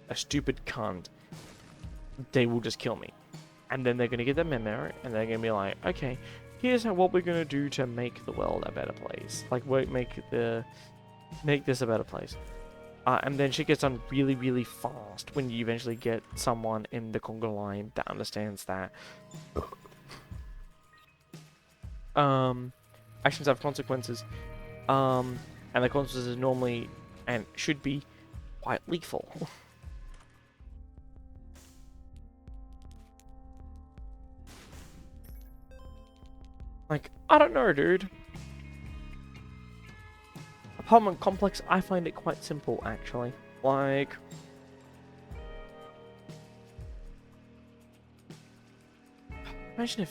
a stupid cunt, they will just kill me. And then they're going to get the memo, and they're going to be like, okay, here's what we're going to do to make the world a better place. Like, make this a better place. And then shit gets done really, really fast when you eventually get someone in the conga line that understands that actions have consequences. And the consequences normally and should be quite lethal. Like, I don't know, dude. Apartment complex, I find it quite simple, actually. Like, imagine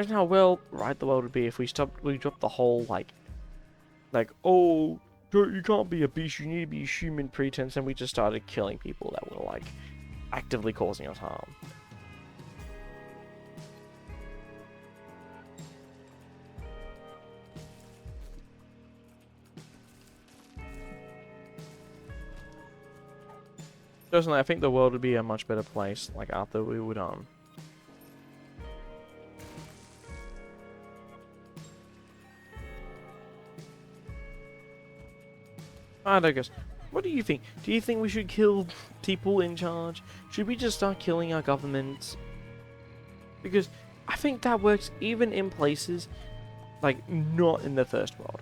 how well right the world would be if we dropped the whole like, oh, you can't be a beast, you need to be a human pretense, and we just started killing people that were like actively causing us harm. Personally, I think the world would be a much better place, like, after we were done. I don't guess. What do you think? Do you think we should kill people in charge? Should we just start killing our governments? Because I think that works even in places, like, not in the first world.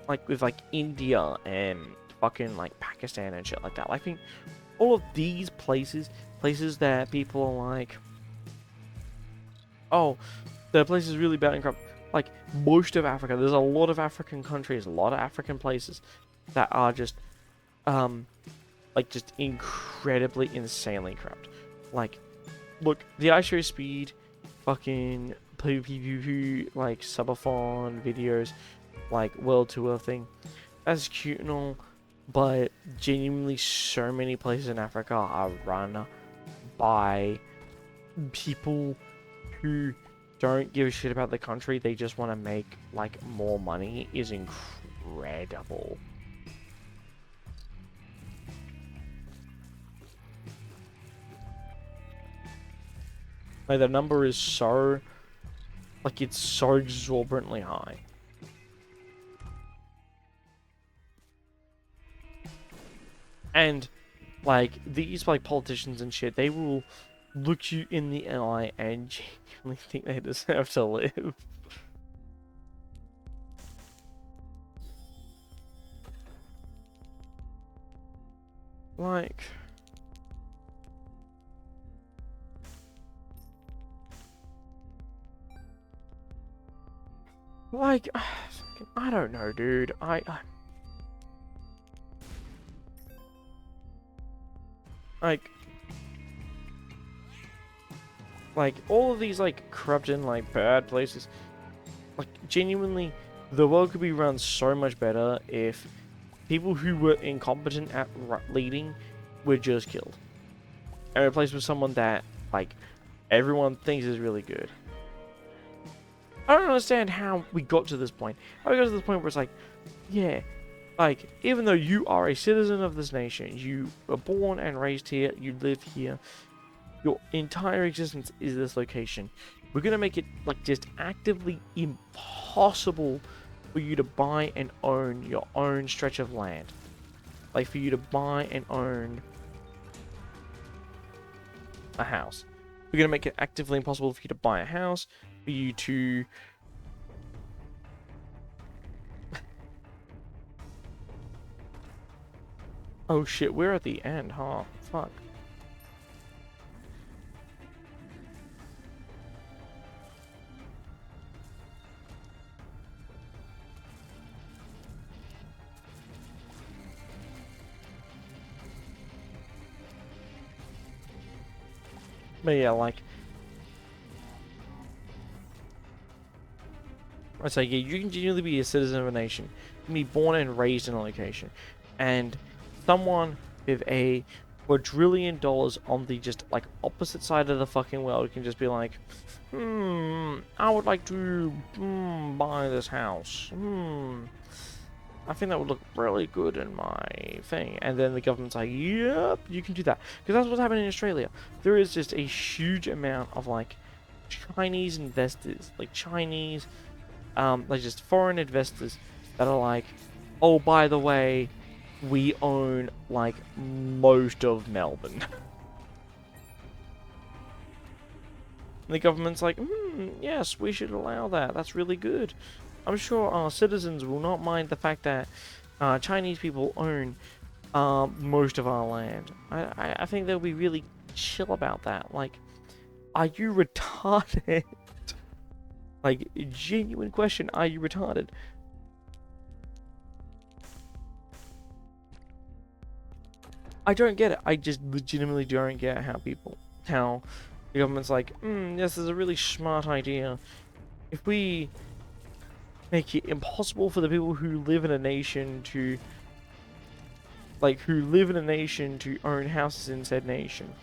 Like, with, like, India and fucking, like, Pakistan and shit like that. I think all of these places that people are like, oh, the place is really bad and corrupt. Like, most of Africa, there's a lot of African countries, a lot of African places that are just, like, just incredibly, insanely corrupt. Like, look, the iShow Speed, fucking PvP, like, subathon videos, like, World Tour thing, that's cute and all, but genuinely so many places in Africa are run by people who don't give a shit about the country, they just want to make, like, more money, is incredible. Like, the number is so, like, it's so exorbitantly high. And, like, these, like, politicians and shit, they will look you in the eye and genuinely think they deserve to live. Like, I don't know, dude. Like, all of these, like, corrupt and, like, bad places, like, genuinely, the world could be run so much better if people who were incompetent at leading were just killed. And replaced with someone that, like, everyone thinks is really good. I don't understand how we got to this point. How we got to this point where it's like, yeah, like, even though you are a citizen of this nation, you were born and raised here, you live here, your entire existence is this location. We're gonna make it, like, just actively impossible for you to buy and own your own stretch of land. Like, for you to buy and own a house. We're gonna make it actively impossible for you to buy a house, for you to oh shit, we're at the end, huh? Fuck. But yeah, like, I say, yeah, you can genuinely be a citizen of a nation. You can be born and raised in a location. And someone with a quadrillion dollars on the just, like, opposite side of the fucking world can just be like, I would like to, buy this house. I think that would look really good in my thing. And then the government's like, yep, you can do that. Because that's what's happening in Australia. There is just a huge amount of, like, Chinese investors, like Chinese, like just foreign investors that are like, oh, by the way, we own, like, most of Melbourne. And the government's like, yes, we should allow that. That's really good. I'm sure our citizens will not mind the fact that Chinese people own most of our land. I think they'll be really chill about that. Like, are you retarded? Like, genuine question, are you retarded? I don't get it. I just legitimately don't get how the government's like, this is a really smart idea. If we make it impossible for the people who live in a nation to, like, own houses in said nation,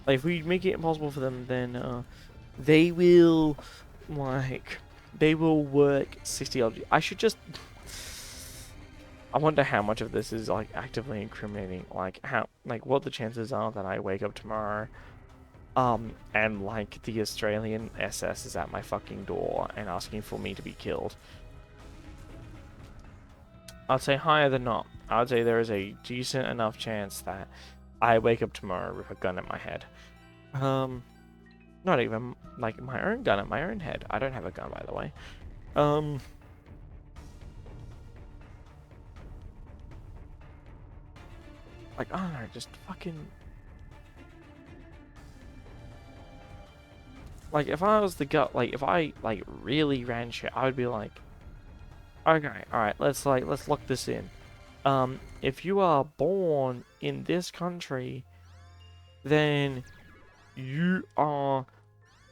like, if we make it impossible for them, then they will, like, they will work 60 hours. I should just, I wonder how much of this is, like, actively incriminating, like, what the chances are that I wake up tomorrow and, like, the Australian SS is at my fucking door and asking for me to be killed. I'd say higher than not. I'd say there is a decent enough chance that I wake up tomorrow with a gun at my head. Not even, like, my own gun at my own head. I don't have a gun, by the way. Like, I don't know, just fucking... Like, if I was the gut, like, if I, like, really ran shit, I would be like, okay, alright, let's lock this in. If you are born in this country, then you are,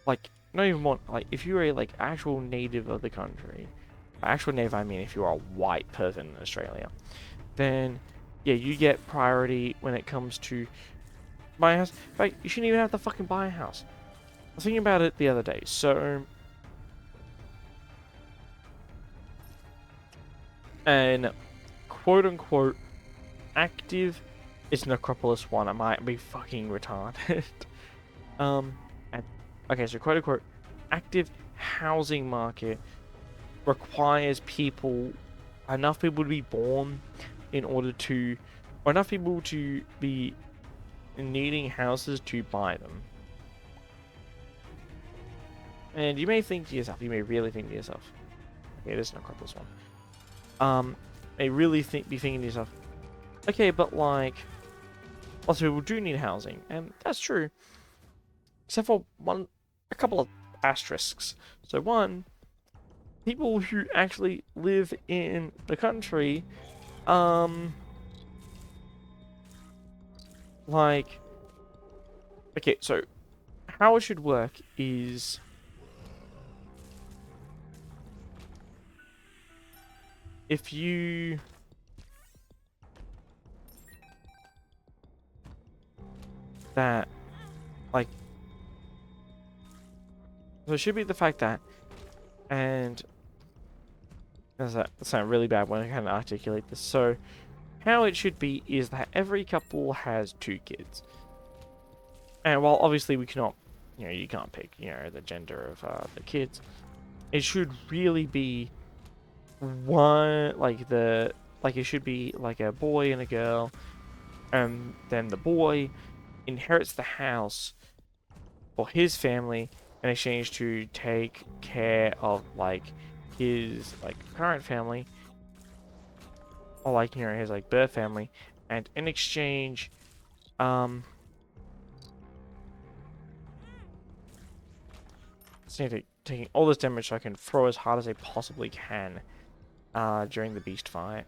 like, not even one, like, if you're a, like, actual native of the country, actual native, I mean if you are a white person in Australia, then, yeah, you get priority when it comes to buying a house. In fact, you shouldn't even have to fucking buy a house. I was thinking about it the other day, so... And quote-unquote active is Necropolis 1. I might be fucking retarded. And, okay, so quote-unquote active housing market requires enough people to be born in order to, or enough people to be needing houses to buy them. And you may think to yourself, you may really think to yourself, okay, it is Necropolis 1. May really be thinking to yourself, okay, but, like, lots of people do need housing, and that's true. Except for a couple of asterisks. So one, people who actually live in the country, like, okay, so how it should work is, if you that, like, so it should be the fact that And that sounds really bad when I kind of articulate this. So, how it should be is that every couple has 2 kids. And while obviously we cannot, you can't pick, the gender of the kids, it should really be one, like it should be like a boy and a girl, and then the boy inherits the house for his family in exchange to take care of like his like current family or like his like birth family, and in exchange, um, just need to taking all this damage so I can throw as hard as I possibly can during the beast fight.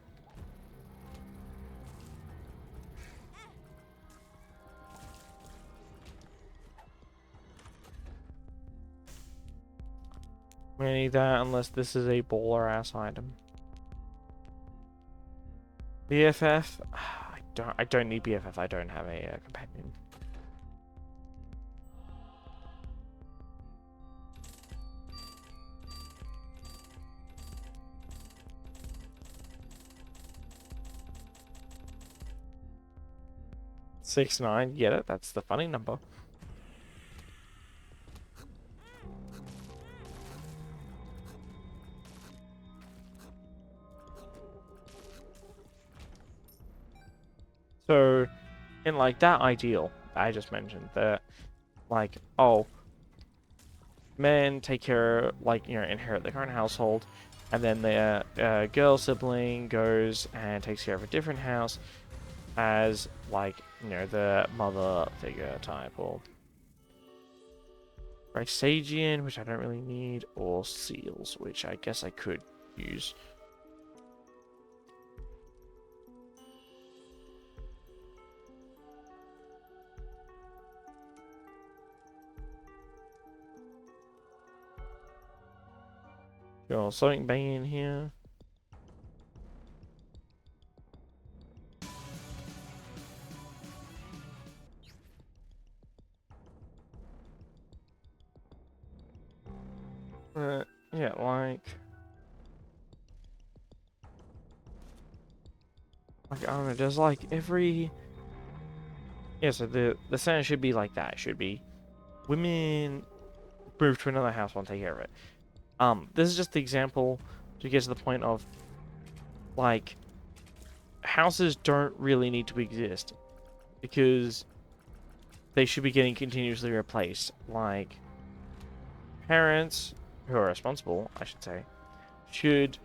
We need that unless this is a baller ass item. BFF? I don't need BFF. I don't have a companion. Six nine, get it? That's the funny number. So, in like that ideal I just mentioned, that like, oh, men take care, like, inherit the current household, and then their girl sibling goes and takes care of a different house as like, the mother figure type, or Sagian, which I don't really need, or Seals, which I guess I could use. Sure, something banging in here. Yeah, like I don't know, there's like every, yeah, so the sentence should be like that. It should be women move to another house, and take care of it. This is just the example to get to the point of like houses don't really need to exist because they should be getting continuously replaced. Like parents who are responsible, I should say, should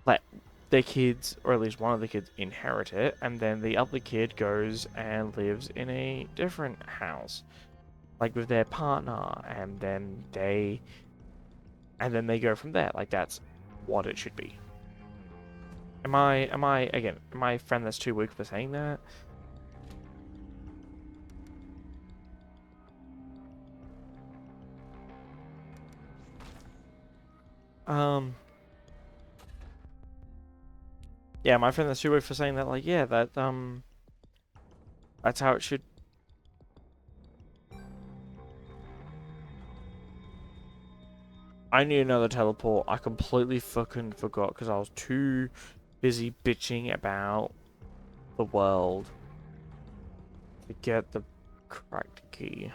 let their kids, or at least one of the kids, inherit it, and then the other kid goes and lives in a different house, like with their partner, and then they go from there. Like that's what it should be. Am I again? Am I a friend that's too weak for saying that? Um, yeah, my friend that's too weak for saying that. Like, yeah, that's how it should. I need another teleport. I completely fucking forgot because I was too busy bitching about the world to get the cracked key.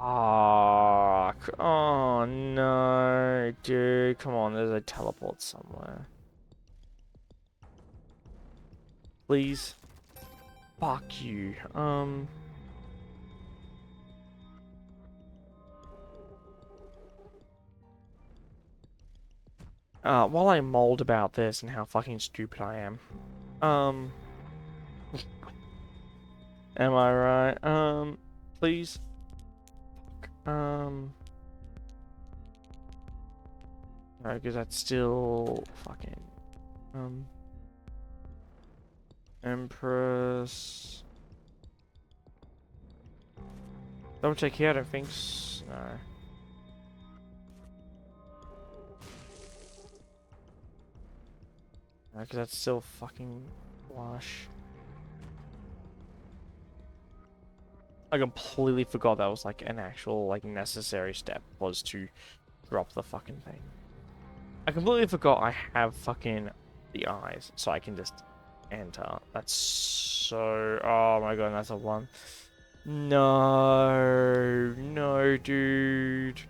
Ah, oh no, dude, come on, there's a teleport somewhere. Please. Fuck you. While I mold about this and how fucking stupid I am, um, am I right? Please, no, because that's still fucking, Empress. Double check here, I don't think no. Because that's still fucking flush. I completely forgot that was like an actual like necessary step was to drop the fucking thing. I completely forgot I have fucking the eyes, so I can just enter. That's so... Oh my god, that's a 1. No, no, dude.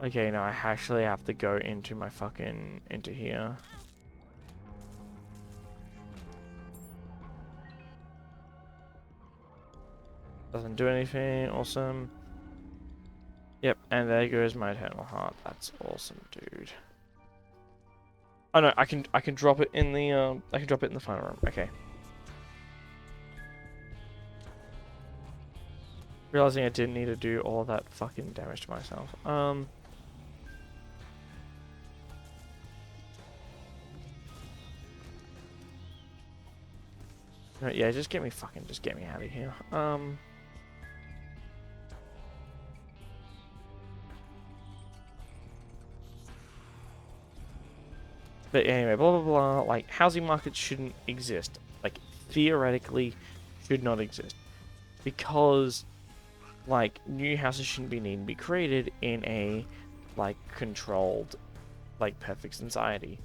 Okay, no, I actually have to go into my fucking... into here. Doesn't do anything. Awesome. Yep, and there goes my eternal heart. That's awesome, dude. Oh no, I can drop it in the I can drop it in the final room. Okay. Realizing I didn't need to do all that fucking damage to myself. No, yeah, just get me out of here. But anyway, blah blah blah. Like, housing markets shouldn't exist. Like, theoretically, should not exist, because like new houses shouldn't be needing to be created in a like controlled, like perfect society.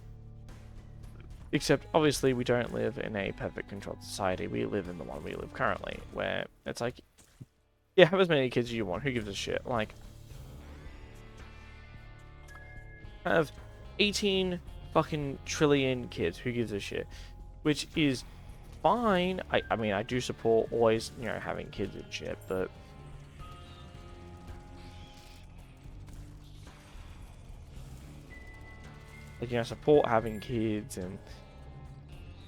Except obviously we don't live in a perfect controlled society. We live in the one we live currently, where it's like, yeah, have as many kids as you want. Who gives a shit? Like, have 18 fucking trillion kids. Who gives a shit? Which is fine. I mean, I do support always, you know, having kids and shit, but like, you know, support having kids and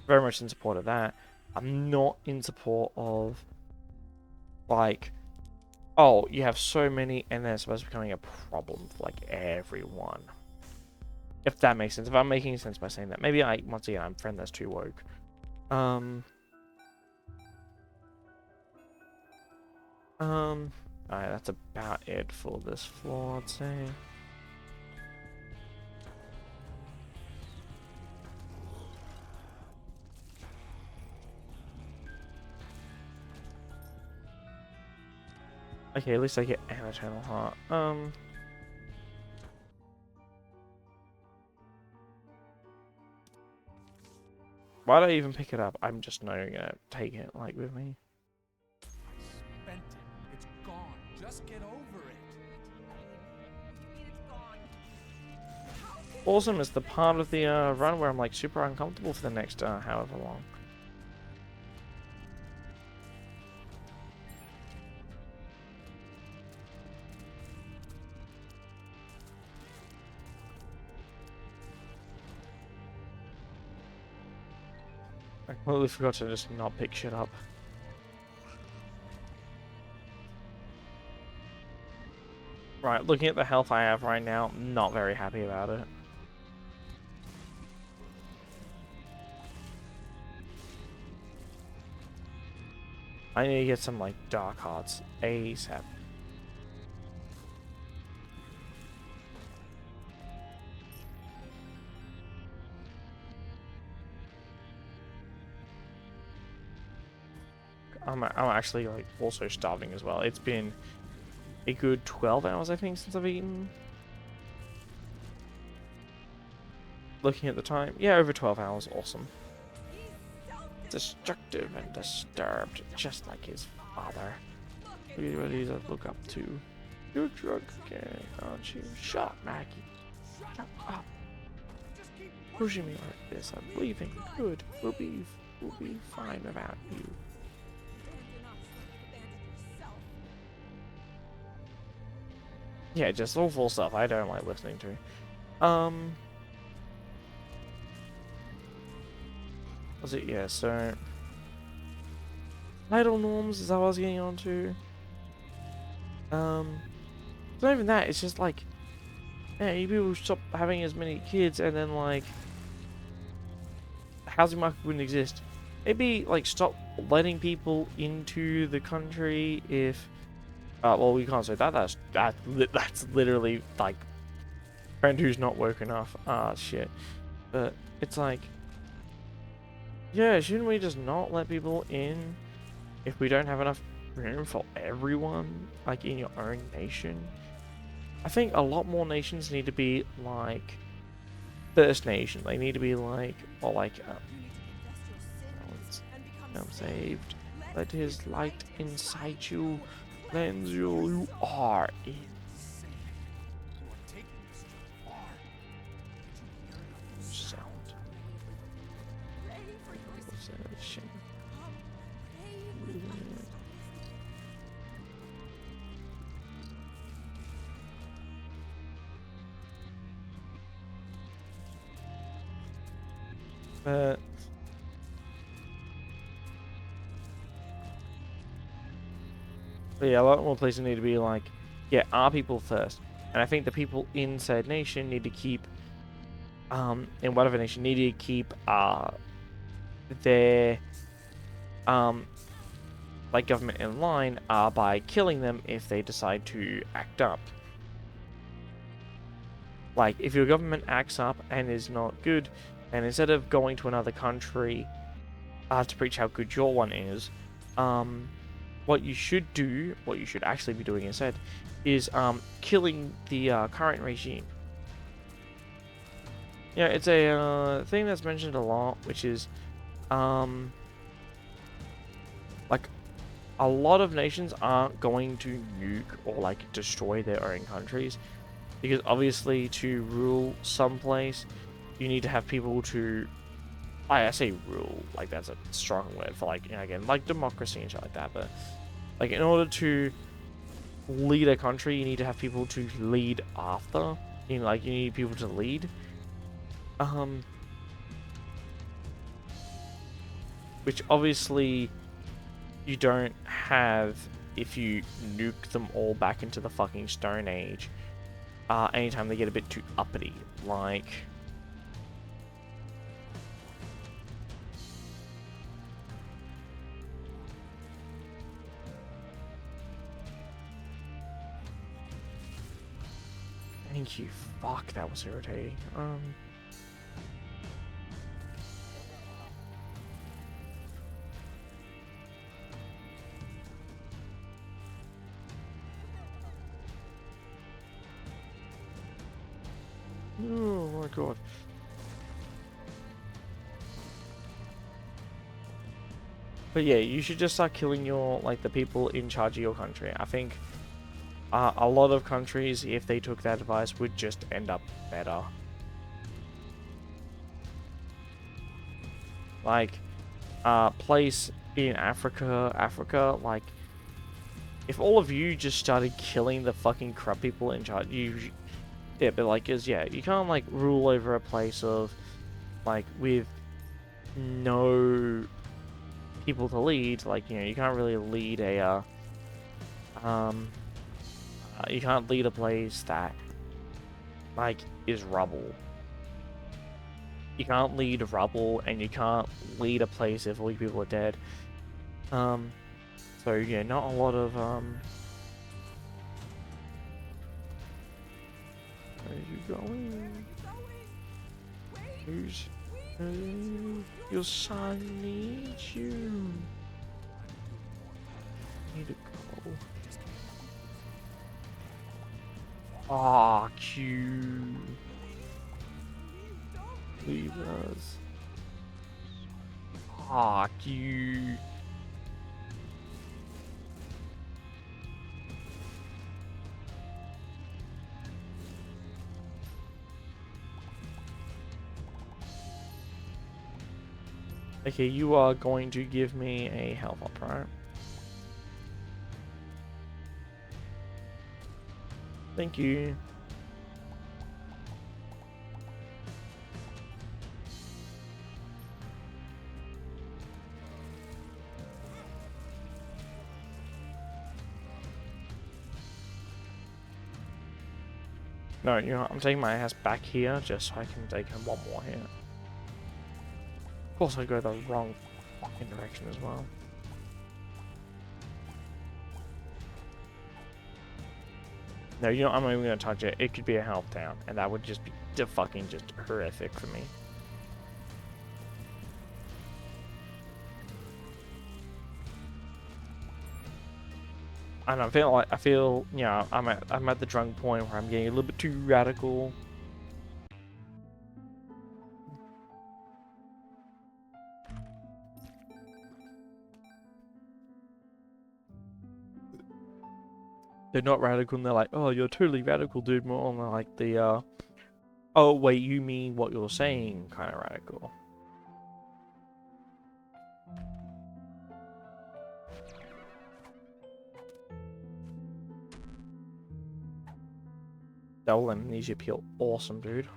very much in support of that. I'm not in support of like, oh, you have so many and then it's supposed to be becoming a problem for like everyone. If that makes sense. If I'm making sense by saying that. Maybe once again, I'm a friend that's too woke. Alright, that's about it for this floor, I'd say. Okay, at least I get an eternal heart. Why did I even pick it up? I'm just not gonna take it, like, with me. I spent it. It's gone. Just get over it. Awesome is the part of the run where I'm like super uncomfortable for the next however long. I completely forgot to just not pick shit up. Right, looking at the health I have right now, not very happy about it. I need to get some, like, dark hearts ASAP. I'm actually, like, also starving as well. It's been a good 12 hours, I think, since I've eaten. Looking at the time, yeah, over 12 hours, awesome. Destructive and disturbed, just like his father. What he's a look up to. You're drunk again, aren't you? Shut up, Maggie. Shut up. Pushing me like this, I'm leaving. Good. We'll be fine without you. Yeah, just awful stuff I don't like listening to. Was it? Yeah, so idle norms is how I was getting on to. It's not even that, it's just like, yeah, you people stop having as many kids and then like the housing market wouldn't exist. Maybe like stop letting people into the country if well, we can't say that. That's literally like friend who's not woke enough. Ah, shit. But it's like, yeah, shouldn't we just not let people in? if we don't have enough room for everyone, like in your own nation, I think a lot more nations need to be like First Nation. They need to be like, or like, I'm saved. Let his light inside you cleanse you. You are in Insane. You are taking this too far. Did you hear enough? sound. Possession. But yeah, a lot more places need to be like, yeah, our people first. And I think the people in said nation need to keep, in whatever nation, need to keep, their, like, government in line, by killing them if they decide to act up. Like, if your government acts up and is not good, and instead of going to another country, to preach how good your one is, what you should do, what you should actually be doing instead, is killing the current regime. Yeah, it's a thing that's mentioned a lot, which is like a lot of nations aren't going to nuke or like destroy their own countries, because obviously to rule someplace, you need to have people to. I say rule, like that's a strong word for like, you know, again, like democracy and shit like that, but like in order to lead a country, you need to have people to lead after. You know, like you need people to lead. Which obviously you don't have if you nuke them all back into the fucking Stone Age. Anytime they get a bit too uppity, like. Thank you. Fuck, that was irritating. Oh my god. But yeah, you should just start killing your, like, the people in charge of your country. I think a lot of countries, if they took that advice, would just end up better. Like, place in Africa, like, if all of you just started killing the fucking corrupt people in charge, yeah, but like, yeah, you can't like rule over a place of, like, with no people to lead. Like, you know, you can't really lead a, you can't lead a place that, like, is rubble. You can't lead rubble, and you can't lead a place if all your people are dead. So yeah, not a lot of, where are you going? Who's... your son needs you. Need to go. Ah, Q. Leave us. Ah, Q. Okay, you are going to give me a health up, right? Thank you. No, you know what? I'm taking my ass back here just so I can take him one more here. Of course, I go the wrong fucking direction as well. No, you know, I'm not even gonna touch it. It could be a health town, and that would just be fucking just horrific for me. And I feel, you know, I'm at the drunk point where I'm getting a little bit too radical. They're not radical, and they're like, "Oh, you're totally radical, dude." More on like the, "Oh, wait, you mean what you're saying?" kind of radical. Double amnesia peel, awesome, dude.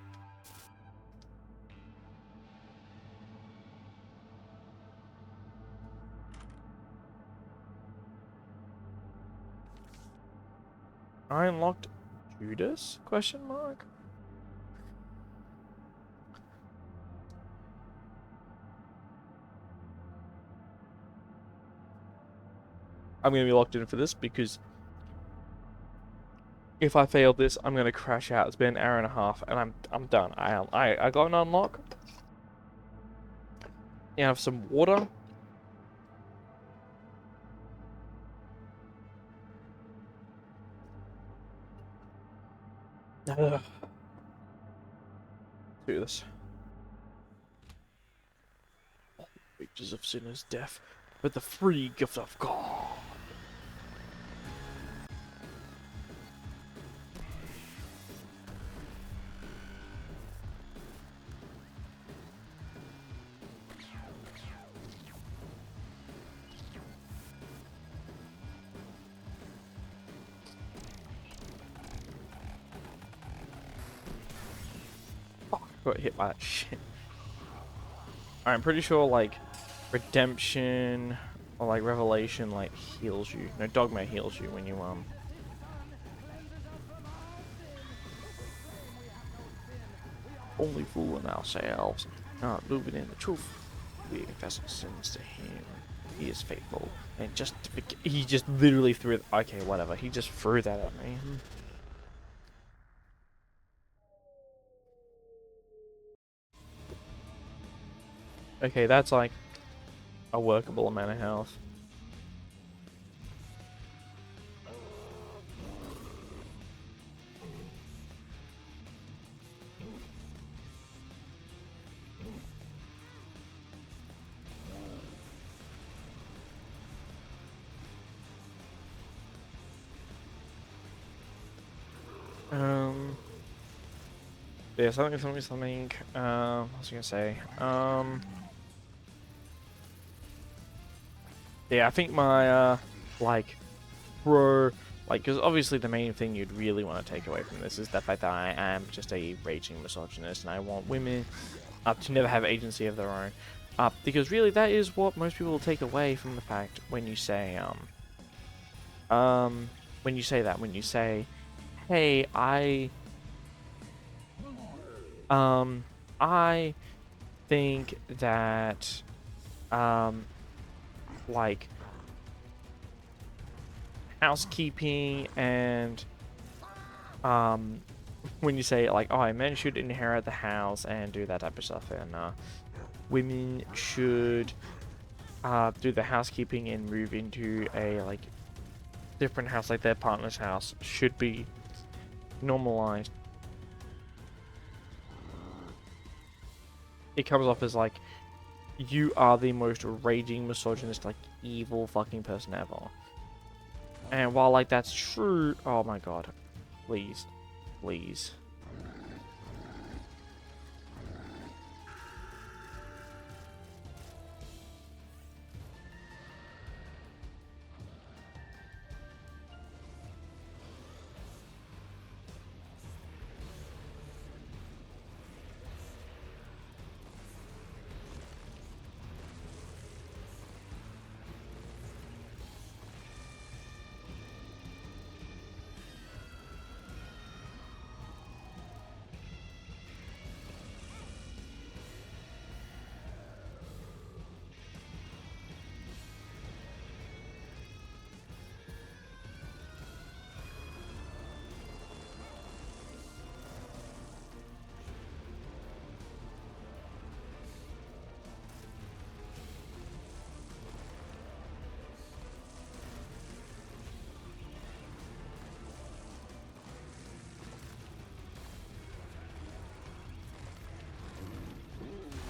I unlocked Judas? Question mark. I'm gonna be locked in for this because if I fail this, I'm gonna crash out. It's been an hour and a half, and I'm done. I got an unlock. You have some water. Ugh. Do this. Wages of sinners' death, but the free gift of God. Fuck, got hit by that shit. I'm pretty sure, like, redemption or, like, revelation, like, heals you. No, dogma heals you when you, only fooling ourselves, not moving in the truth. We confess our sins to him. He is faithful. And he just literally threw it. Okay, whatever. He just threw that at me. Okay, that's like a workable amount of health. Yeah, something. What was I gonna say? Yeah, I think my, like, because obviously the main thing you'd really want to take away from this is the fact that I am just a raging misogynist, and I want women to never have agency of their own. Because really that is what most people will take away from the fact when you say, when you say that, when you say, hey, I think that, like, housekeeping and, when you say, like, oh, men should inherit the house and do that type of stuff, and, women should, do the housekeeping and move into a, like, different house, like their partner's house, should be normalized. It comes off as like, you are the most raging misogynist, like, evil fucking person ever. And while, like, that's true, oh my god, please, please.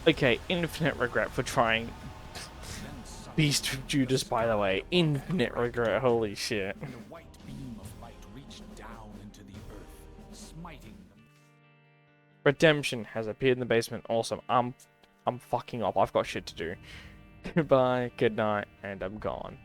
Okay, infinite regret for trying Then suddenly, Beast of Judas, by the way. Infinite regret, holy shit. and a white beam of light reached down into the earth, smiting them. Redemption has appeared in the basement. Awesome. I'm fucking off. I've got shit to do. Goodbye, good night, and I'm gone.